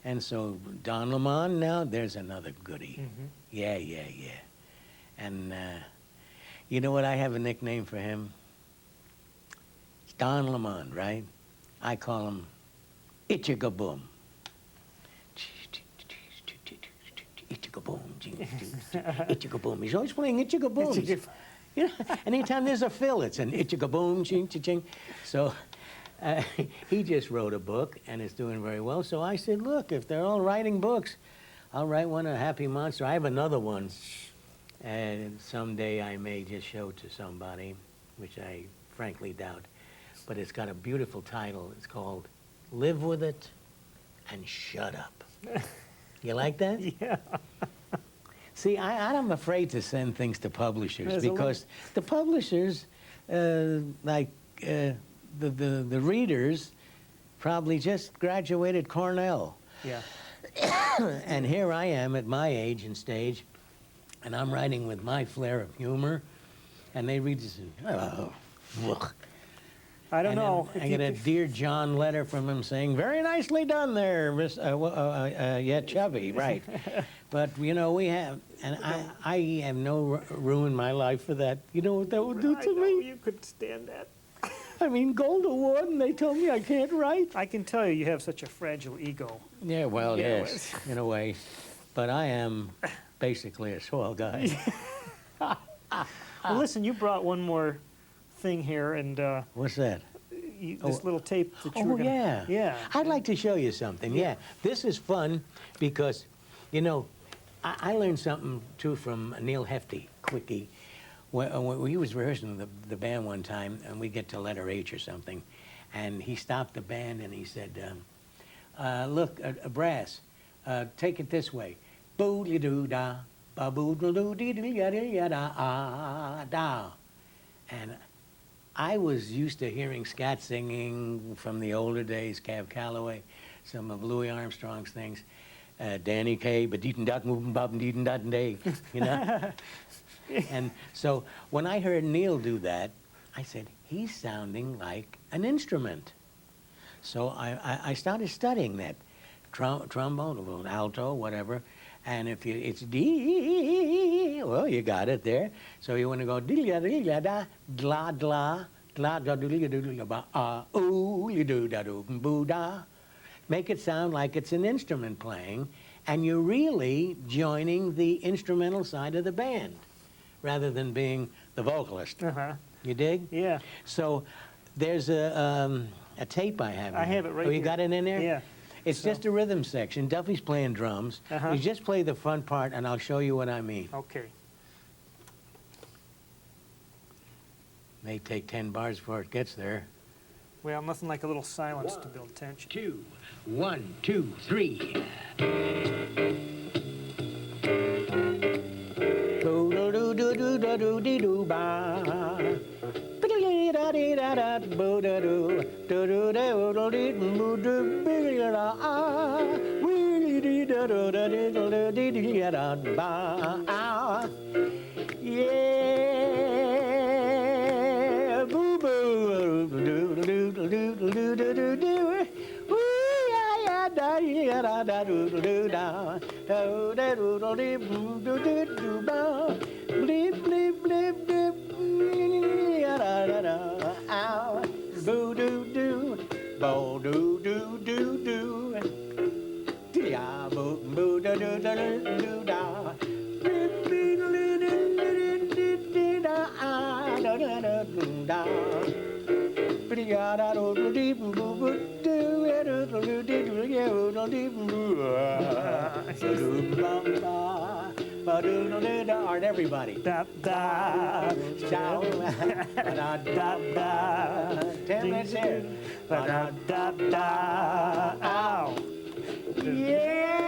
And so Don Lemon now, there's another goodie. Mm-hmm. Yeah. And you know what? I have a nickname for him. It's Don Lemon, right? I call him Itchagaboom. Itchagaboom. Itchagaboom. He's always playing Itchagaboom. You know, anytime there's a fill, it's an Itchagaboom, ching, ching. So he just wrote a book, and it's doing very well. So I said, look, if they're all writing books, I'll write one, A Happy Monster. I have another one, and someday I may just show to somebody, which I frankly doubt. But it's got a beautiful title. It's called live with it, and shut up. You like that? Yeah. See, I'm afraid to send things to publishers There's a because the publishers, like the readers, probably just graduated Cornell. Yeah. And here I am at my age and stage, and I'm writing with my flair of humor, and they read this, oh, ugh. I don't And then know. if I you get a could- Dear John letter from him saying, very nicely done there, Miss, yeah, Chubby, right. But, you know, we have, and I have no ruined my life for that. You know what that would do I to know me? you could stand that. I mean, Gold Award, and they told me I can't write. I can tell you have such a fragile ego. Yeah, well, Yeah, yes, in a way. But I am basically a swell guy. Well, listen, you brought one more thing here, and What's that? this little tape that you were Oh, gonna... yeah. Yeah. I'd like to show you something. Yeah. This is fun because, you know, I learned something, too, from Neil Hefti, Quickie. When he was rehearsing the band one time, and we get to letter H or something, and he stopped the band and he said, look, brass, take it this way. Boo-dee-doo-da, ba-boo-doo-doo-dee-dee-da-da-ah-da. And I was used to hearing scat singing from the older days, Cab Calloway, some of Louis Armstrong's things, Danny Kaye, ba-dee-dee-dot-moo-bum-bum-dee-dee-dot-day, you know? And so when I heard Neil do that, I said, he's sounding like an instrument. So I started studying that. Trombone, alto, whatever. And if it's D, well, you got it there. So you want to go dee-da-dee-da-da, dla-dla, dla-da-doo-dee-da-doo-da-ba, ooh-dee-doo-da-doo-boo-da. Make it sound like it's an instrument playing, and you're really joining the instrumental side of the band, rather than being the vocalist. Uh-huh. You dig? Yeah. So there's a tape I have. I have it right Oh, you here. got it in there? Yeah. It's So- just a rhythm section. Duffy's playing drums. Uh-huh. You just play the front part, and I'll show you what I mean. Okay. May take 10 bars before it gets there. Well, nothing like a little silence to build tension. 2, 1, 2, 3. Yeah, boo boo, do do do do do do do do do. Ooh yeah yeah da yeah da da do do do da do da do do do do do do ba blip blip blip blip yeah da da da ow boo do do bo do do do do yeah boo boo do do do do da. All right, everybody. Da da Da da da da. 10 minutes here. da da da. Ow. Yeah.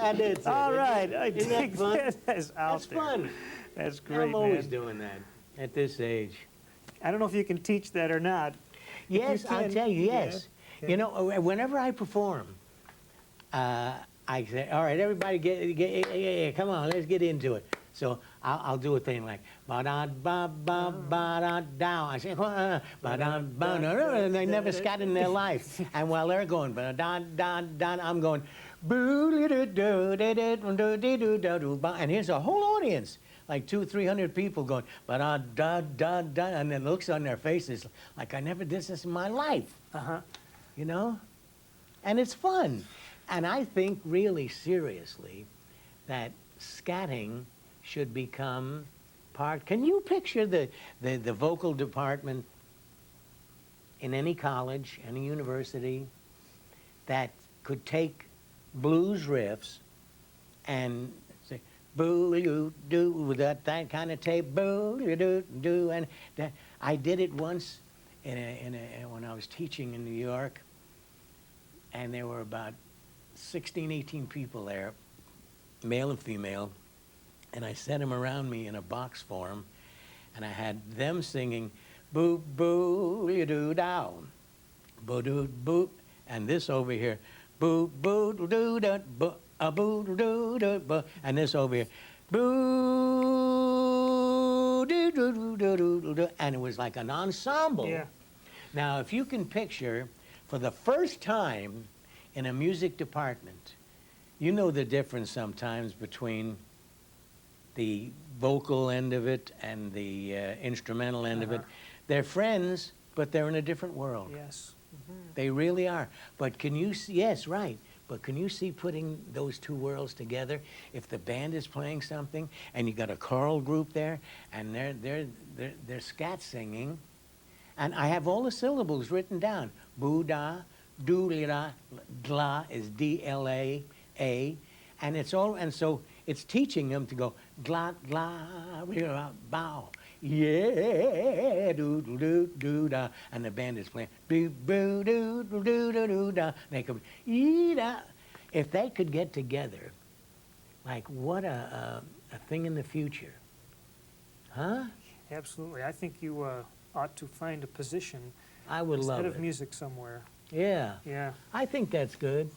And it's All right. I Isn't that think fun? that's out That's there. fun. That's great, I'm always man. doing that at this age. I don't know if you can teach that or not. Yes, I'll can, tell you, yeah. yes. You know, whenever I perform, I say, all right, everybody, get, come on, let's get into it. So I'll do a thing like ba da ba ba ba da da. I say ba da ba da, and they never scat in their life. And while they're going ba da da da, I'm going boo do do do do do do do do ba, and here's a whole audience, like 200-300 people going ba da da da da, and the looks on their faces like I never did this in my life. Uh-huh. You know? And it's fun. And I think really seriously that scatting should become part. Can you picture the vocal department in any college, any university, that could take blues riffs and say, boo-doo-doo, with that kind of tape, boo-doo-doo, and I did it once when I was teaching in New York, and there were about 16, 18 people there, male and female, and I set them around me in a box form, and I had them singing, boo, boo, you do down, boo, doo, boo, and this over here, boo, boo, doo, doo, boo, boo, doo, doo, boo, and this over here, boo, doo, doo, doo, doo, doo, doo, and it was like an ensemble. Yeah. Now, if you can picture, for the first time in a music department, you know the difference sometimes between the vocal end of it and the instrumental end of it. They're friends, but they're in a different world. Yes. They really are. But can you see, yes, right. But can you see putting those two worlds together? If the band is playing something and you got a choral group there and they're scat singing, and I have all the syllables written down. Boo-da, doo-la, dla is D-L-A-A, and it's all, and so it's teaching them to go gla, gla, rira, bow, yeah, doo, doo, doo, doo, da, and the band is playing boo, boo, doo, doo, doo, doo, doo, da. They could, da. If they could get together, like what a thing in the future, huh? Absolutely. I think you ought to find a position I would as love head it. of music somewhere. Yeah. Yeah. I think that's good.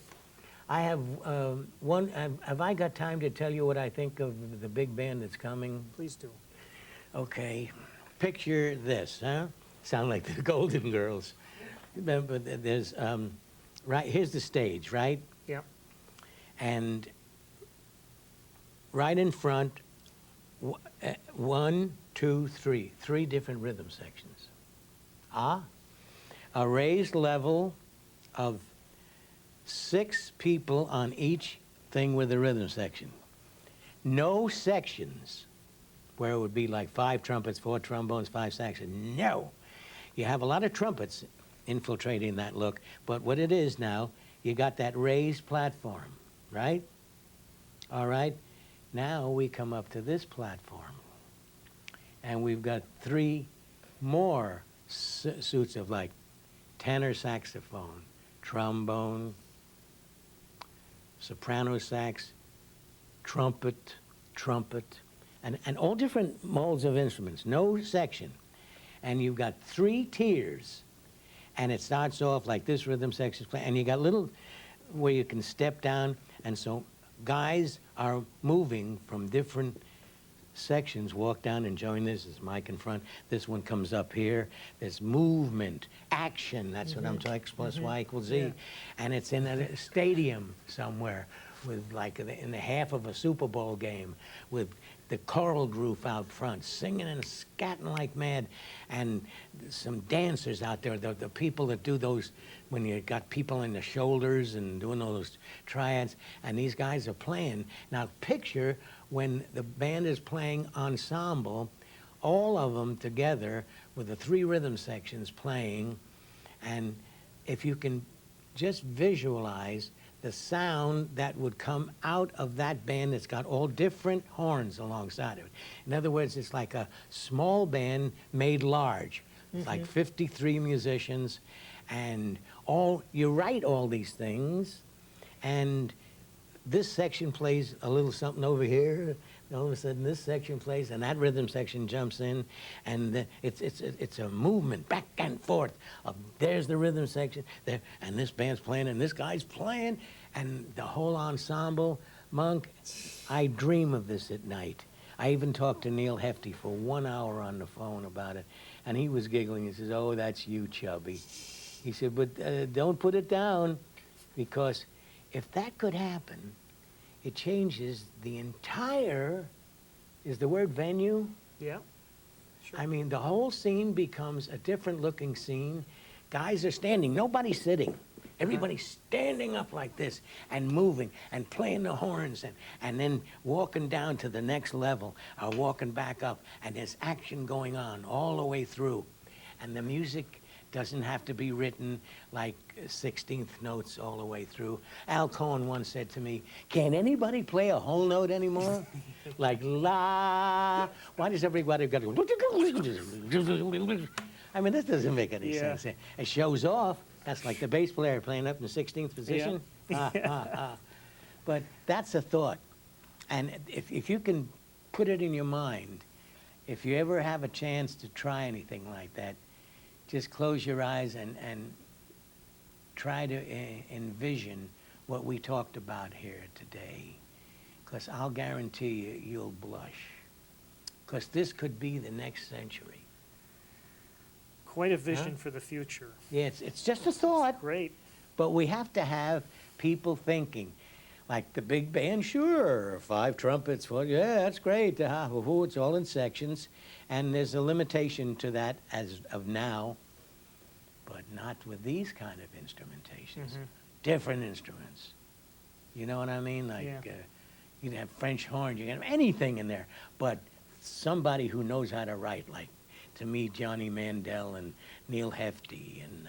I have one. Have I got time to tell you what I think of the big band that's coming? Please do. Okay. Picture this, huh? Sound like the Golden Girls. But there's, right, here's the stage, right? Yeah. And right in front, 1, 2, 3, 3 different rhythm sections. A raised level of 6 people on each thing with the rhythm section. No sections where it would be like 5 trumpets, 4 trombones, 5 saxophones. No. You have a lot of trumpets infiltrating that look, but what it is now, you got that raised platform, right? All right. Now we come up to this platform, and we've got 3 more suits of like tenor saxophone, trombone, soprano sax, trumpet, and all different molds of instruments, no section. And you've got 3 tiers, and it starts off like this rhythm section, and you got little where you can step down, and so guys are moving from different sections, walk down and join this. There's mic in front. This one comes up here. There's movement, action. That's what I'm talking, X plus Y equals Z. Yeah. And it's in a stadium somewhere with like in the half of a Super Bowl game with the choral group out front singing and scatting like mad, and some dancers out there, the people that do those, when you got people on the shoulders and doing all those triads, and these guys are playing. Now picture when the band is playing ensemble, all of them together with the 3 rhythm sections playing, and if you can just visualize the sound that would come out of that band that's got all different horns alongside of it. In other words, it's like a small band made large. It's like 53 musicians, and you write all these things, and this section plays a little something over here, and all of a sudden this section plays, and that rhythm section jumps in, and it's a movement back and forth. There's the rhythm section there, and this band's playing, and this guy's playing, and the whole ensemble. Monk, I dream of this at night. I even talked to Neil Hefti for 1 hour on the phone about it, and he was giggling. He says, "Oh, that's you, Chubby." He said, "But don't put it down, because if that could happen, it changes the entire," is the word venue? Yeah. Sure. I mean, the whole scene becomes a different looking scene. Guys are standing, nobody's sitting. Everybody's standing up like this and moving and playing the horns and then walking down to the next level or walking back up, and there's action going on all the way through. And the music Doesn't have to be written like 16th notes all the way through. Al Cohn once said to me, "Can anybody play a whole note anymore?" Like la. Why does everybody got to go? I mean, this doesn't make any Yeah. sense. It shows off. That's like the bass player playing up in the 16th position. But that's a thought. And if you can put it in your mind, if you ever have a chance to try anything like that, just close your eyes and try to envision what we talked about here today. Because I'll guarantee you, you'll blush. Because this could be the next century. Quite a vision for the future. Yeah, it's just a thought. Great. But we have to have people thinking. Like the big band, sure, 5 trumpets, well, yeah, that's great. It's all in sections. And there's a limitation to that as of now, but not with these kind of instrumentations. Different instruments. You know what I mean? Like, Yeah. you can have French horn, you can have anything in there, but somebody who knows how to write, like, to me, Johnny Mandel and Neil Hefti and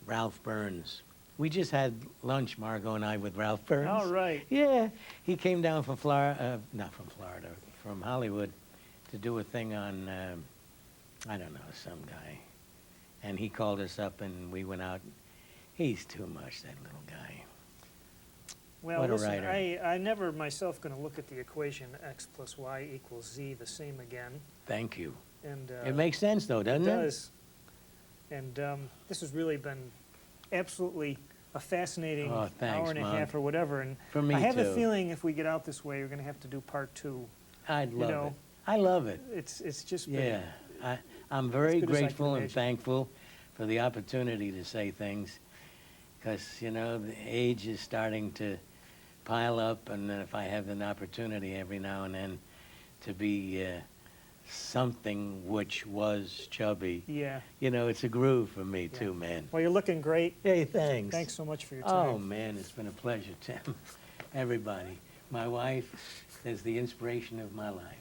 Ralph Burns. We just had lunch, Margot and I, with Ralph Burns. All right. Yeah, he came down from Florida, not from Florida, from Hollywood, to do a thing on, I don't know, some guy. And he called us up and we went out. He's too much, that little guy. Well, What a listen, writer. I never myself going to look at the equation x plus y equals z the same again. Thank you. And It makes sense though, doesn't it it? does. And this has really been absolutely a fascinating Oh, thanks, hour and a Mom. half or whatever. And For me I have too. a feeling if we get out this way, we're going to have to do part 2. I'd love know, it. I love it. It's just been, Yeah, I'm very good as I can grateful and imagine. thankful for the opportunity to say things, because, you know, the age is starting to pile up, and if I have an opportunity every now and then to be something which was Chubby, yeah. you know, it's a groove for me Yeah. too, man. Well, you're looking great. Hey, thanks. Thanks so much for your Oh, time. man, it's been a pleasure, Tim. Everybody. My wife is the inspiration of my life.